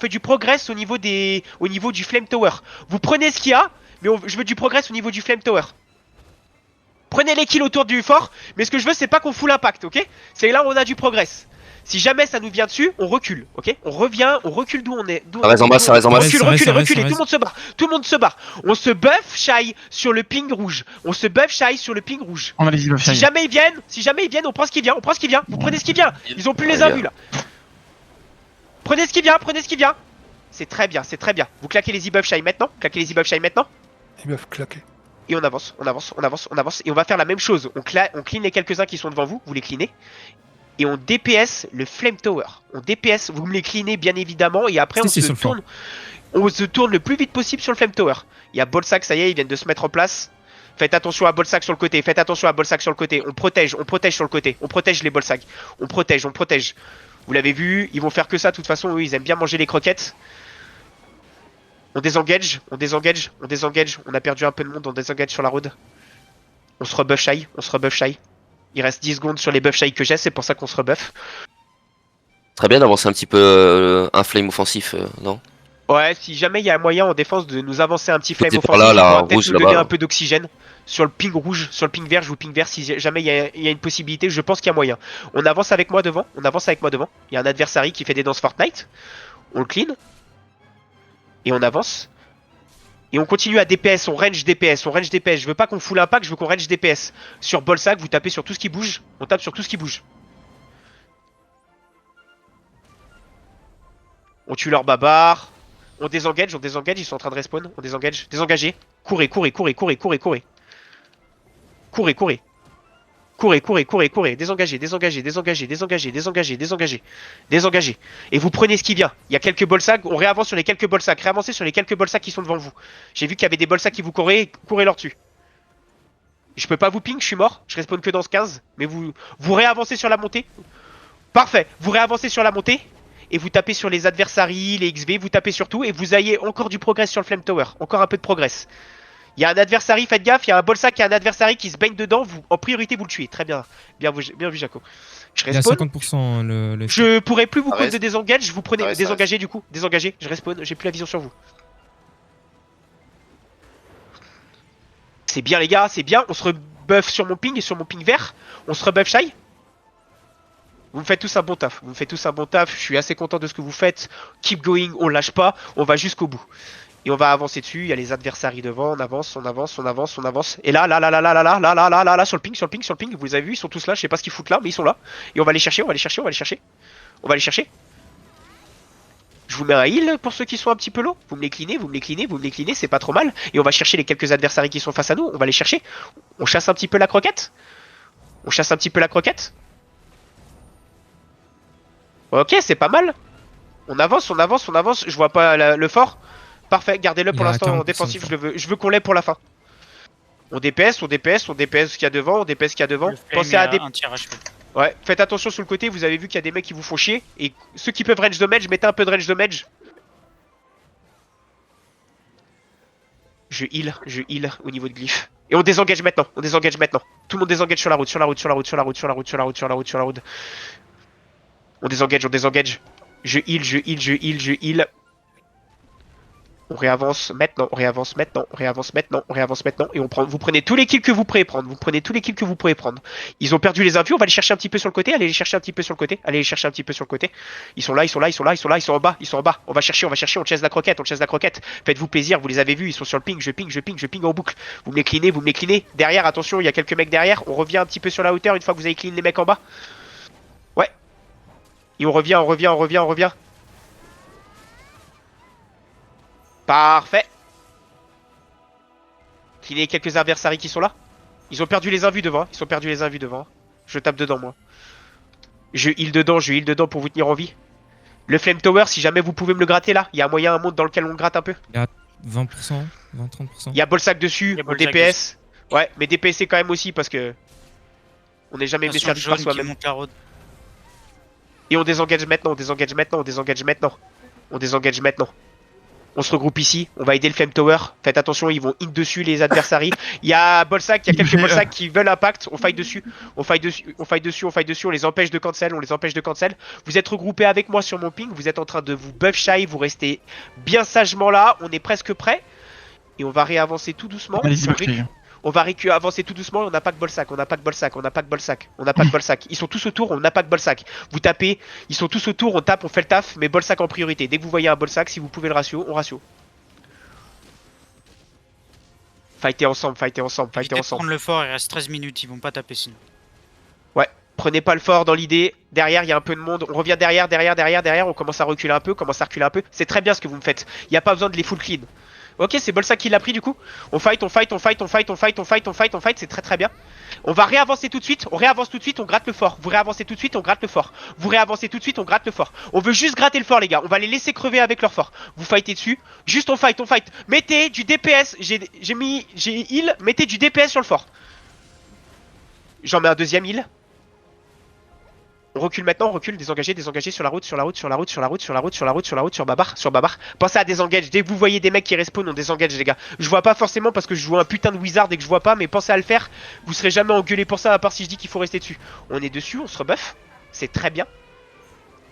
niveau du flame tower. Vous prenez ce qu'il y a, mais je veux du progress au niveau du flame tower. Prenez les kills autour du fort, mais ce que je veux c'est pas qu'on fout l'impact, ok? C'est là où on a du progress. Si jamais ça nous vient dessus, on recule, ok? On recule d'où on est. Ça reste en bas. Recule, tout le monde se barre. On se buff shy sur le ping rouge. On a les buffs Si Shai. jamais ils viennent, on prend ce qui vient, Vous prenez ce qui vient. Ils ont plus les imbus là. Prenez ce qui vient. C'est très bien. Vous claquez les e-buffs shy maintenant. Ils doivent claquer. Et on avance. Et on va faire la même chose. On clean les quelques-uns qui sont devant vous. Vous les cleanez. Et on DPS le Flame Tower. Vous me les cleanez bien évidemment. Et après on se tourne le plus vite possible sur le Flame Tower. Il y a Bolsac, ça y est, ils viennent de se mettre en place. Faites attention à Bolsac sur le côté. On protège sur le côté. On protège les Bolsac. On protège. Vous l'avez vu, ils vont faire que ça. De toute façon, eux, ils aiment bien manger les croquettes. On désengage. On a perdu un peu de monde. On désengage sur la road. On se rebuff shy. Il reste 10 secondes sur les buffs shy que j'ai, c'est pour ça qu'on se rebuff. Très bien d'avancer un petit peu un flame offensif, non? Ouais, si jamais il y a un moyen en défense de nous avancer un petit flame C'est offensif, par là, on va rouge, peut-être nous là-bas, donner là. un peu d'oxygène. Sur le ping rouge, sur le ping vert, je joue ping vert si jamais il y a une possibilité, je pense qu'il y a moyen. On avance avec moi devant. Il y a un adversary qui fait des danses Fortnite. On le clean. Et on avance. Et on continue à DPS, on range DPS. Je veux pas qu'on fout l'impact, je veux qu'on range DPS. Sur Bolsac, vous tapez sur tout ce qui bouge. On tape sur tout ce qui bouge. On tue leur babar. On désengage, ils sont en train de respawn. On désengage. Désengagez. Courez. Désengagez. Et vous prenez ce qui vient. Il y a quelques bolsacs, on réavance sur les quelques bolsacs. Réavancez sur les quelques bolsacs qui sont devant vous. J'ai vu qu'il y avait des bolsacs qui vous couraient leur dessus. Je peux pas vous ping, je suis mort. Je respawn que dans ce 15. Mais vous réavancez sur la montée. Parfait. Vous réavancez sur la montée. et vous tapez sur les adversaries, les XV, vous tapez sur tout et vous ayez encore du progrès sur le Flame Tower, encore un peu de progrès. Il y a un adversary, faites gaffe, il y a un Bolsac, il y a un adversary qui se baigne dedans, vous, en priorité vous le tuez, très bien, bien vu Jaco. Je Il y a respawn, 50% le. je pourrais plus vous Ça cause reste. de désengage, vous prenez, Ça reste, ça désengagez du coup, désengagez, je respawn, j'ai plus la vision sur vous. C'est bien les gars, c'est bien, on se rebuff sur mon ping et sur mon ping vert, on se rebuff shy. Vous me faites tous un bon taf, vous me faites tous un bon taf, je suis assez content de ce que vous faites. Keep going, on lâche pas, on va jusqu'au bout. Et on va avancer dessus, il y a les adversaires devant, on avance, on avance, on avance, on avance. Et là, sur le ping, vous les avez vu, ils sont tous là, je sais pas ce qu'ils foutent là, mais ils sont là. Et on va les chercher, on va les chercher, on va les chercher. On va les chercher. Je vous mets un heal pour ceux qui sont un petit peu low. Vous me les cleanez, vous me les cleanez, vous me les cleanez, c'est pas trop mal. Et on va chercher les quelques adversaires qui sont face à nous, on va les chercher. On chasse un petit peu la croquette. On chasse un petit peu la croquette. Ok, c'est pas mal. On avance, on avance, on avance. Je vois pas le fort. Parfait, gardez-le pour Il y a l'instant en 40% défensif. de Je veux qu'on l'ait pour la fin. On DPS, on DPS, on DPS ce qu'il y a devant, on DPS ce qu'il y a devant. Le flame, Pensez il y à a des. un tir HP. Ouais, faites attention sur le côté. Vous avez vu qu'il y a des mecs qui vous font chier. Et ceux qui peuvent range damage, mettez un peu de range damage. Je heal au niveau de glyph. Et on désengage maintenant, on désengage maintenant. Tout le monde désengage sur la route, sur la route, sur la route, sur la route, sur la route, sur la route, sur la route, sur la route. On désengage, on désengage. Je heal. On réavance maintenant, on réavance maintenant, on réavance maintenant, on réavance maintenant. Et on prend, vous prenez tous les kills que vous pourrez prendre, vous prenez tous les kills que vous pourrez prendre. Ils ont perdu les invus, on va les chercher un petit peu sur le côté, allez les chercher un petit peu sur le côté, allez les chercher un petit peu sur le côté. Ils sont là, ils sont là, ils sont là, ils sont là, ils sont en bas, ils sont en bas. On va chercher, on chasse la croquette, on chasse la croquette. Faites-vous plaisir, vous les avez vus, ils sont sur le ping, je ping en boucle. Vous me les cleanez, vous me les cleanez. Derrière, attention, il y a quelques mecs derrière, on revient un petit peu sur la hauteur une fois que vous avez clean les mecs en bas. Ouais. Et on revient. Parfait. Cleaner quelques adversaires qui sont là. Ils ont perdu les invus devant. Je tape dedans moi. Je heal dedans pour vous tenir en vie. Le Flame Tower, si jamais vous pouvez me le gratter là, il y a un moyen, un monde dans lequel on le gratte un peu. 20%, 20-30%. Il y a Bolsac dessus, Il y a on Bolsac DPS. Ouais, mais DPS quand même aussi parce que on n'est jamais Attention, blessé le par jaune qui soi-même. monte la road. Et on désengage maintenant. On se regroupe ici, on va aider le Flame Tower. Faites attention, ils vont hit dessus les adversaires. Il y a Bolsac, il y a quelques Bolsac qui veulent impact. On fight dessus, on les empêche de cancel, Vous êtes regroupés avec moi sur mon ping, vous êtes en train de vous buff shy, vous restez bien sagement là, on est presque prêt. Et on va réavancer tout doucement. Allez-y, buff shy. On va avancer tout doucement, on n'a pas que Bolsac. Ils sont tous autour, on n'a pas que Bolsac. Vous tapez, ils sont tous autour, on tape, on fait le taf, mais Bolsac en priorité. Dès que vous voyez un Bolsac, si vous pouvez le ratio, on ratio. Fightez ensemble. Évitez de prendre le fort, il reste 13 minutes, ils vont pas taper sinon. Ouais, prenez pas le fort dans l'idée. Derrière, il y a un peu de monde. On revient derrière. On commence à reculer un peu, C'est très bien ce que vous me faites. Il n'y a pas besoin de les full clean. Ok, c'est Bolsac qui l'a pris du coup. On fight, c'est très très bien. On va réavancer tout de suite, on gratte le fort. Vous réavancez tout de suite, on gratte le fort. On veut juste gratter le fort les gars, on va les laisser crever avec leur fort. Vous fightez dessus, juste on fight. Mettez du DPS, j'ai heal, mettez du DPS sur le fort. J'en mets un deuxième heal. On recule maintenant, désengagez sur la route, sur Babar. Pensez à désengage, dès que vous voyez des mecs qui respawn, on désengage les gars. Je vois pas forcément parce que je joue un putain de wizard et que je vois pas, mais pensez à le faire. Vous serez jamais engueulé pour ça à part si je dis qu'il faut rester dessus. On est dessus, on se rebuff, c'est très bien.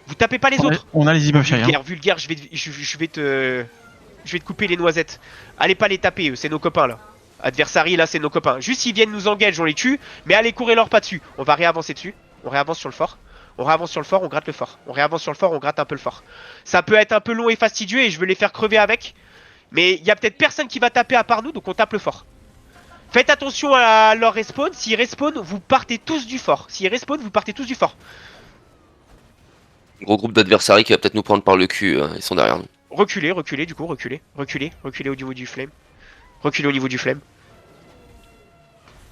Vous tapez pas les autres. On a les buff shy. Vulgaire, je vais te couper les noisettes. Allez pas les taper, eux, c'est nos copains là. Adversary là, c'est nos copains. Juste s'ils viennent nous engage, on les tue, mais allez courir leur pas dessus. On va réavancer dessus, on réavance sur le fort. On gratte le fort. On gratte un peu le fort. Ça peut être un peu long et fastidieux et je veux les faire crever avec. Mais il y a peut-être personne qui va taper à part nous, donc on tape le fort. Faites attention à leur respawn. S'ils respawn, vous partez tous du fort. Gros groupe d'adversaires qui va peut-être nous prendre par le cul, ils sont derrière nous. Reculez au niveau du flame.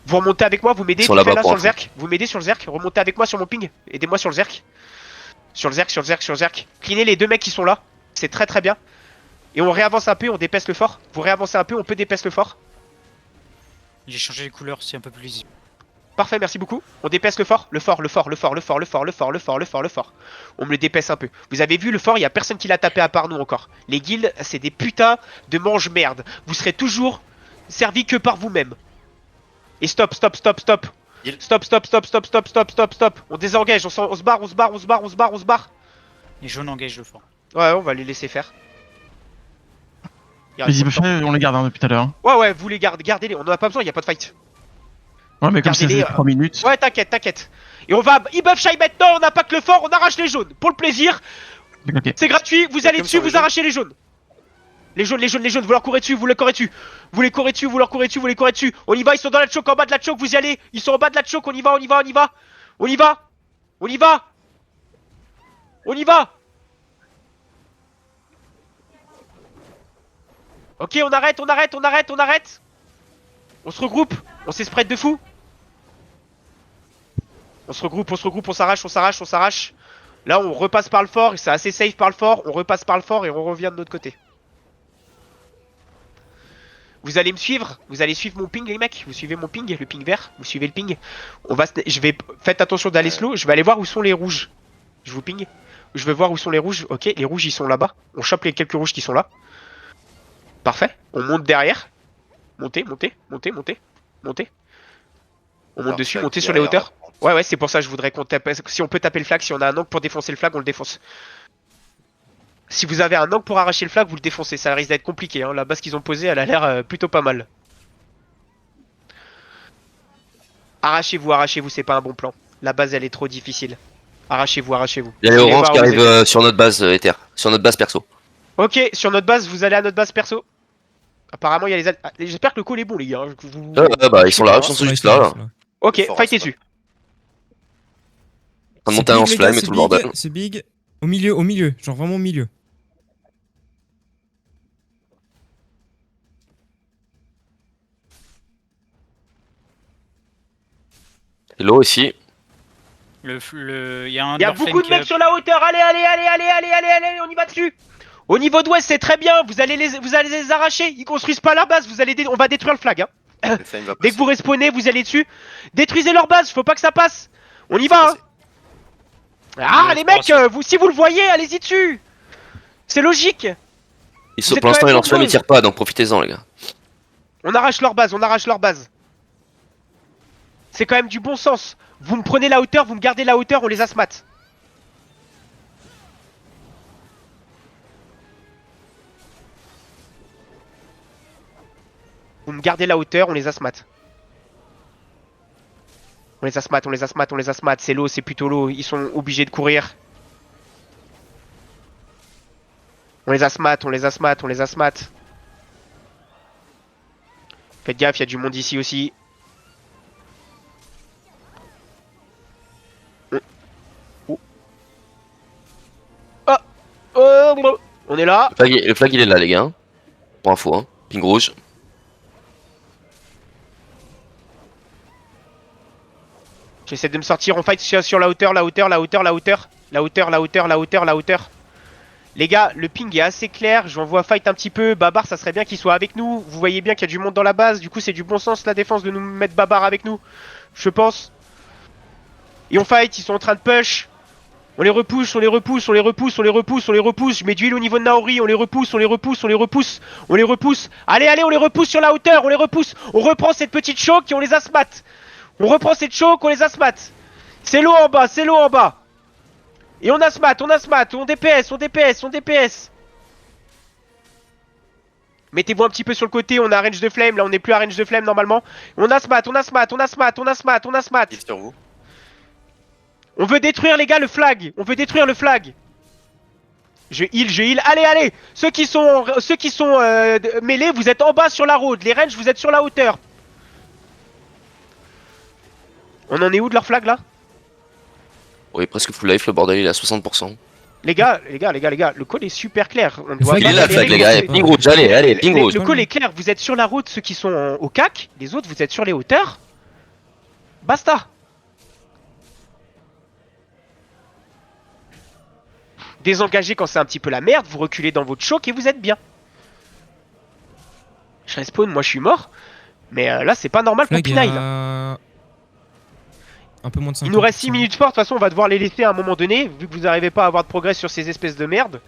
Vous remontez avec moi, vous m'aidez sur le zerk. Vous m'aidez sur le zerk, remontez avec moi sur mon ping. Aidez-moi sur le zerk. Sur le zerk. Cleanez les deux mecs qui sont là. C'est très très bien. Et on réavance un peu, on dépaisse le fort. Vous réavancez un peu, on peut dépasser le fort. J'ai changé les couleurs, c'est un peu plus lisible. parfait, merci beaucoup. On dépaisse le fort. Le fort. On me le dépaisse un peu. Vous avez vu le fort, il y a personne qui l'a tapé à part nous encore. Les guildes, c'est des putains de mange-merde. Vous serez toujours servis que par vous-même. Et stop. Stop. On désengage, on se barre. Les jaunes engagent le fort. Ouais, on va les laisser faire. Il reste Vas-y, pas de temps. Buffy, on les garde hein, depuis tout à l'heure. Ouais, vous les gardez-les. On en a pas besoin, il y a pas de fight. Ouais, mais comme c'est Gardez-les, 3 minutes. Ouais, t'inquiète. Et on va e-buff shy maintenant, on n'a pas que le fort, on arrache les jaunes. Pour le plaisir, Ok. c'est gratuit, vous allez comme dessus, sur les vous arrachez les jaunes. Les jaunes, vous leur courez dessus, vous les courez dessus. Vous les courez dessus. On y va, ils sont dans la choke, en bas de la choke, vous y allez. Ils sont en bas de la choke, on y va. Ok, on arrête. On se regroupe, on s'esprête de fou. On se regroupe, on s'arrache. Là, on repasse par le fort, et c'est assez safe par le fort. On repasse par le fort et on revient de notre côté. Vous allez me suivre, vous allez suivre mon ping les mecs, vous suivez mon ping, le ping vert, vous suivez le ping. Faites attention d'aller slow, je vais aller voir où sont les rouges. Je vous ping, je vais voir où sont les rouges, ok, les rouges ils sont là-bas. On chope les quelques rouges qui sont là. Parfait, on monte derrière. Montez. On monte dessus, montez sur les hauteurs. Ouais, c'est pour ça que je voudrais qu'on tape, si on peut taper le flag, si on a un angle pour défoncer le flag, on le défonce. Si vous avez un angle pour arracher le flag, vous le défoncez. Ça risque d'être compliqué. Hein. La base qu'ils ont posée, elle a l'air plutôt pas mal. Arrachez-vous, c'est pas un bon plan. La base, elle est trop difficile. Arrachez-vous. Il y a les oranges qui arrivent sur notre base Ether, sur notre base perso. Ok, sur notre base, vous allez à notre base perso. Apparemment, il y a les... J'espère que le call est bon, les gars. Bah ils sont là, ils sont juste là. Ok, fightez dessus. En train de monter un lance-flamme et tout le bordel. C'est big. Au milieu. Genre vraiment au milieu. Hello aussi. Il y a Il y a beaucoup de mecs sur la hauteur. Allez, on y va dessus. Au niveau d'ouest, c'est très bien. Vous allez les arracher. Ils construisent pas leur base. On va détruire le flag. Hein. Dès que vous respawnez, vous allez dessus. Détruisez leur base. Faut pas que ça passe. On y va. Hein. Ah, les mecs, si vous le voyez, allez-y dessus. C'est logique. Pour l'instant, les lance-flammes ils tirent pas, donc profitez-en, les gars. On arrache leur base. C'est quand même du bon sens. Vous me prenez la hauteur, vous me gardez la hauteur, on les asmat. Vous me gardez la hauteur, on les asmat. On les asmat. C'est low, c'est plutôt low. Ils sont obligés de courir. On les asmat. Faites gaffe, il y a du monde ici aussi. On est là. Le flag il est là, les gars. Pour info, hein. Ping rouge. J'essaie de me sortir, on fight sur la hauteur. Les gars, le ping est assez clair, j'en vois fight un petit peu. Babar, ça serait bien qu'il soit avec nous. Vous voyez bien qu'il y a du monde dans la base, du coup c'est du bon sens la défense de nous mettre Babar avec nous. Je pense. Et on fight, ils sont en train de push. On les repousse. Je mets du heal au niveau de Naori, on les repousse. Allez, on les repousse sur la hauteur, On reprend cette petite choke et on les asmat. C'est l'eau en bas. Et on asmat, on DPS. Mettez-vous un petit peu sur le côté, on a range de flame, là on n'est plus à range de flame normalement. On asmat. Il sur vous. On veut détruire les gars le flag. Je heal. Allez. Ceux qui sont mêlés, vous êtes en bas sur la road. Les range, vous êtes sur la hauteur. On en est où de leur flag là? Oui, presque full life, le bordel il est à 60%. Les gars, le call est super clair. On doit Il est là le flag, les gars. Ping rouge, allez, ping rouge. Le call est clair, vous êtes sur la route, ceux qui sont au CAC. Les autres, vous êtes sur les hauteurs. Basta. Désengagez quand c'est un petit peu la merde, vous reculez dans votre choke et vous êtes bien. Je respawn, moi je suis mort. Mais là c'est pas normal qu'on pinaille là. Un peu moins de 50%. Il nous reste 6 minutes fortes, de toute façon on va devoir les laisser à un moment donné, vu que vous n'arrivez pas à avoir de progrès sur ces espèces de merde.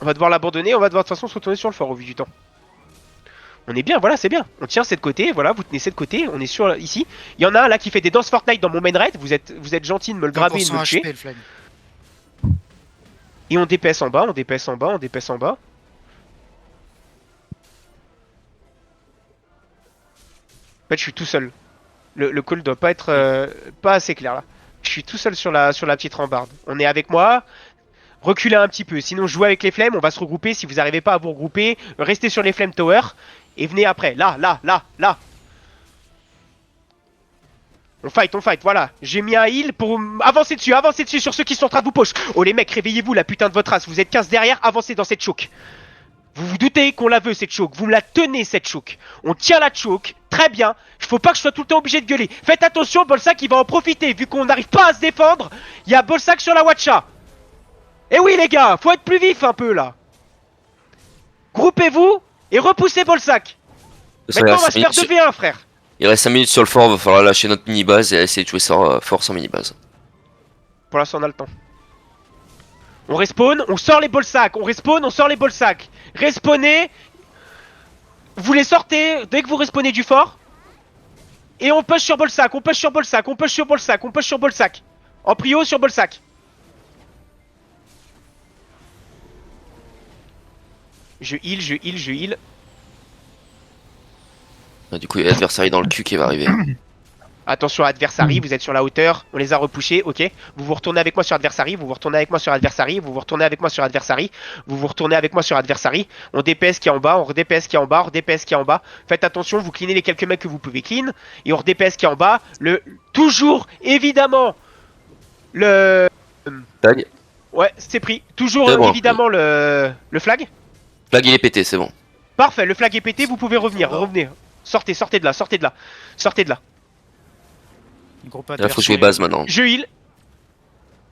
On va devoir l'abandonner, on va devoir de toute façon se retourner sur le fort au vu du temps. On est bien, voilà, c'est bien. On tient cette côté, voilà, vous tenez cette côté, on est sur ici. Il y en a un là qui fait des danses Fortnite dans mon main raid, vous êtes gentil de me le grabber et de me le tuer. HP, le flag. Et on DPS en bas, on DPS en bas, on DPS en bas. En fait, je suis tout seul. Le call doit pas être pas assez clair là. Je suis tout seul sur la petite rambarde. On est avec moi. Reculez un petit peu. Sinon, jouez avec les flemmes. On va se regrouper. Si vous n'arrivez pas à vous regrouper, restez sur les flemmes tower. Et venez après. Là. On fight. Voilà. J'ai mis un heal pour avancer dessus sur ceux qui sont en train de vous push. Oh les mecs, réveillez-vous la putain de votre race. Vous êtes 15 derrière. Avancez dans cette choke. Vous vous doutez qu'on la veut cette choke. Vous me la tenez cette choke. On tient la choke. Très bien. Faut pas que je sois tout le temps obligé de gueuler. Faites attention, Bolsac il va en profiter. Vu qu'on n'arrive pas à se défendre, il y a Bolsac sur la Watcha. Eh oui les gars, faut être plus vif un peu là. Groupez-vous et repoussez Bolsac. Maintenant on va se faire 2v1 frère. Il reste 5 minutes sur le fort, va falloir lâcher notre mini-base et essayer de jouer ça fort sans mini-base. Pour l'instant on a le temps. On respawn, on sort les Bolsac. On respawn, on sort les Bolsac. Respawnez. Vous les sortez dès que vous respawnez du fort. Et on push sur Bolsac, on push sur Bolsac, on push sur Bolsac, on push sur Bolsac. En prio sur Bolsac. Je heal. Du coup, il y a l'adversaire dans le cul qui va arriver. Attention à Adversary, vous êtes sur la hauteur, on les a repouchés, ok. Vous vous retournez avec moi sur Adversary, vous vous retournez avec moi sur Adversary, vous vous retournez avec moi sur Adversary, vous vous retournez avec moi sur Adversary. On DPS qui est en bas, on redPS qui est en bas, on redPS qui est en bas. Faites attention, vous cleanez les quelques mecs que vous pouvez clean. Et on redPS qui est en bas. Toujours, évidemment, le... Flag. Ouais, c'est pris. Toujours, bon, évidemment, le flag. Flag il est pété, c'est bon. Parfait, le flag est pété, vous pouvez revenir, revenez. Sortez de là. Groupe Là, adverse faut sur jouer les- base maintenant. Je heal.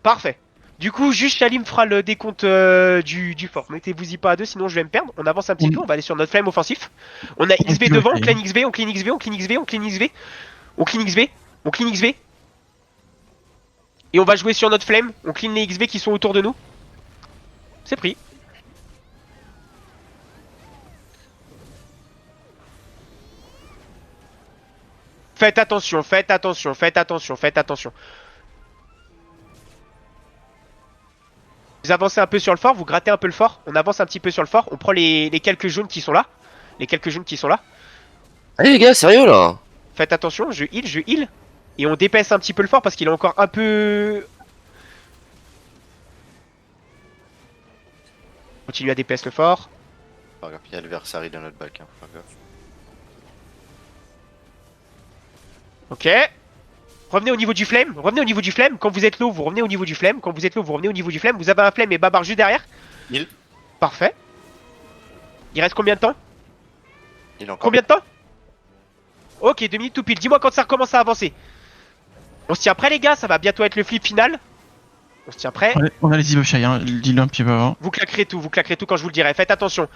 Parfait. Du coup, juste Chalim fera le décompte du fort. Mettez-vous-y pas à deux, sinon je vais me perdre. On avance un petit peu, on va aller sur notre flemme offensif. On a XV devant, on clean XV, on clean XV, on clean XV, on clean XV. On clean XV, on clean XV. Et on va jouer sur notre flemme, on clean les XV qui sont autour de nous. C'est pris. Faites attention. Vous avancez un peu sur le fort, vous grattez un peu le fort, on avance un petit peu sur le fort, on prend les quelques jaunes qui sont là. Allez les gars, sérieux là. Faites attention, je heal. Et on dépaisse un petit peu le fort parce qu'il est encore un peu... Continue à dépasser le fort. Il y a l'adversaire dans notre bac. Ok. Revenez au niveau du flemme. Quand vous êtes low, vous revenez au niveau du flemme. Vous avez un flemme et Babar juste derrière. Heal. Parfait. Il reste combien de temps? Il est encore. Combien de temps? Ok, 2 minutes tout pile. Dis-moi quand ça recommence à avancer. On se tient prêt les gars, ça va bientôt être le flip final. On se tient prêt. On a les Evo Shy, hein. Dis-le un petit peu avant. Vous claquerez tout quand je vous le dirai. Faites attention.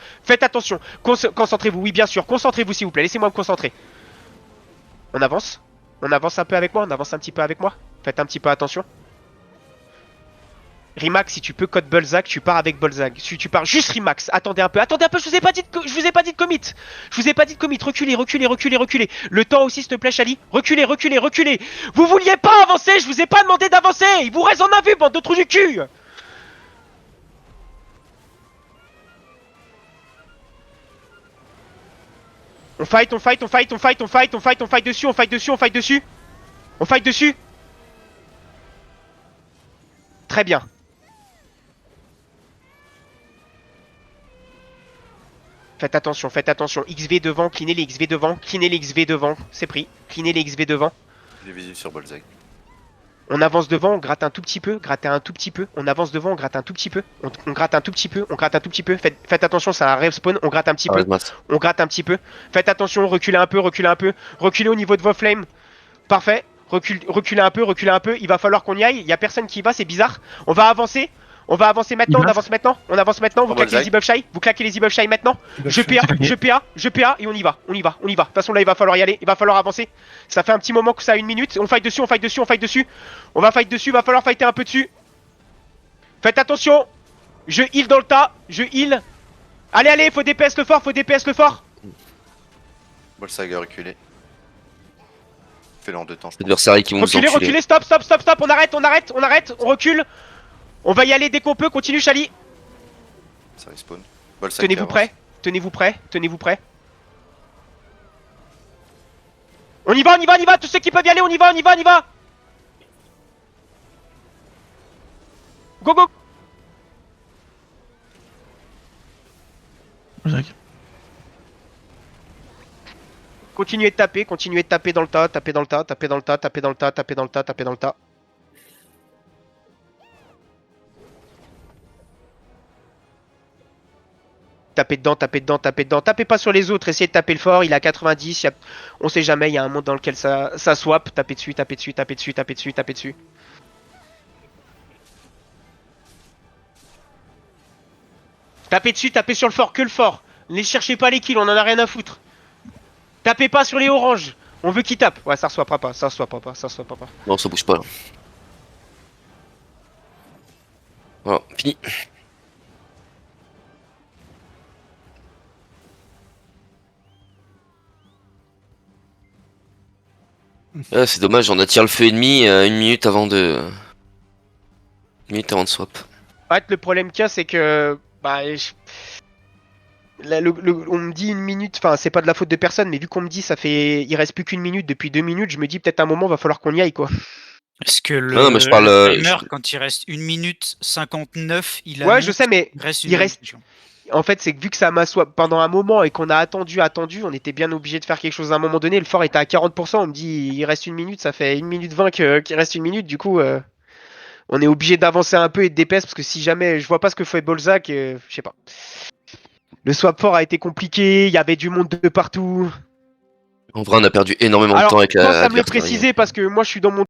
Concentrez-vous, oui bien sûr. Concentrez-vous s'il vous plaît, laissez-moi me concentrer. On avance un peu avec moi, Faites un petit peu attention. Rimax, si tu peux code Bolzac, tu pars avec Bolzac. Si tu pars juste Rimax, attendez un peu, je vous ai pas dit de commit. Reculez. Le temps aussi s'il te plaît Chali. Reculez. Vous vouliez pas avancer, je vous ai pas demandé d'avancer. Il vous reste en a vu, bande de trous du cul. On fight dessus. Très bien. Faites attention. XV devant, cleanez les XV devant. C'est pris. Cleanez les XV devant. Il est visible sur Bolzac. On avance devant, on gratte un tout petit peu. On avance devant, on gratte un tout petit peu. On gratte un tout petit peu. Faites attention, ça respawn. On gratte un petit peu. Faites attention, reculez un peu. Reculez au niveau de vos flames. Parfait. Reculez un peu. Il va falloir qu'on y aille. Il y a personne qui y va, c'est bizarre. On va avancer. On va avancer maintenant, on Buff. avance maintenant, on avance maintenant, vous On claquez bullseye. les e-buff shy, vous claquez les e-buff shy maintenant. Je PA, c'est claqué. je PA et on y va, on y va, on y va. De toute façon là il va falloir y aller, il va falloir avancer. Ça fait un petit moment que ça a 1 minute, on fight dessus, on fight dessus, on fight dessus. On va fight dessus, va falloir fighter un peu dessus. Faites attention, je heal dans le tas, je heal. Allez, allez, faut DPS le fort, faut DPS le fort. Bullseye a reculé. Fais-le en 2 temps, je pense. Adversaires qui vont nous Reculez, enculer. reculez, stop, stop, stop, stop, on arrête, on arrête, on arrête, on recule. On va y aller dès qu'on peut, continue Chali. Ça respawn. Bullseye qui Tenez-vous avance. prêts, tenez-vous prêts, tenez-vous prêts. On y va, on y va, on y va, tous ceux qui peuvent y aller, on y va, on y va, on y va. Go, go. Bullseye. Continuez de taper dans le tas, taper dans le tas, taper dans le tas, taper dans le tas, taper dans le tas, taper dans le tas. Tapez dedans, tapez dedans, tapez dedans, tapez pas sur les autres, essayez de taper le fort, il a 90, on sait jamais, il y a un monde dans lequel ça swap, tapez dessus, tapez dessus, tapez dessus, tapez dessus, tapez dessus. Tapez dessus, tapez sur le fort, que le fort. Ne cherchez pas les kills, on en a rien à foutre. Tapez pas sur les oranges, on veut qu'ils tapent. Ouais, ça reswapera pas, ça reswapera pas, ça reswapera pas. Non, ça bouge pas là. Voilà, fini. Ah, c'est dommage, on attire le feu ennemi 1 minute avant de. 1 minute avant de swap. En fait, le problème qu'il y a, c'est que. Bah. On me dit 1 minute, enfin, c'est pas de la faute de personne, mais vu qu'on me dit ça fait. Il reste plus qu'1 minute depuis 2 minutes, je me dis peut-être à un moment va falloir qu'on y aille quoi. Est-ce que le, Non, mais je parle, le timer, quand il reste 1 minute 59, il a. Ouais, je sais, mais. Il reste il reste- minute. En fait, c'est que vu que ça m'a swap pendant un moment et qu'on a attendu, on était bien obligé de faire quelque chose à un moment donné. Le fort était à 40%, on me dit il reste 1 minute, ça fait 1 minute 20 qu'il reste 1 minute, du coup. On est obligé d'avancer un peu et de DPS parce que si jamais je vois pas ce que fait Bolzac, je sais pas. Le swap fort a été compliqué, il y avait du monde de partout. En vrai, on a perdu énormément de Alors, temps avec pense à me le l'adversaire. préciser parce que moi je suis dans mon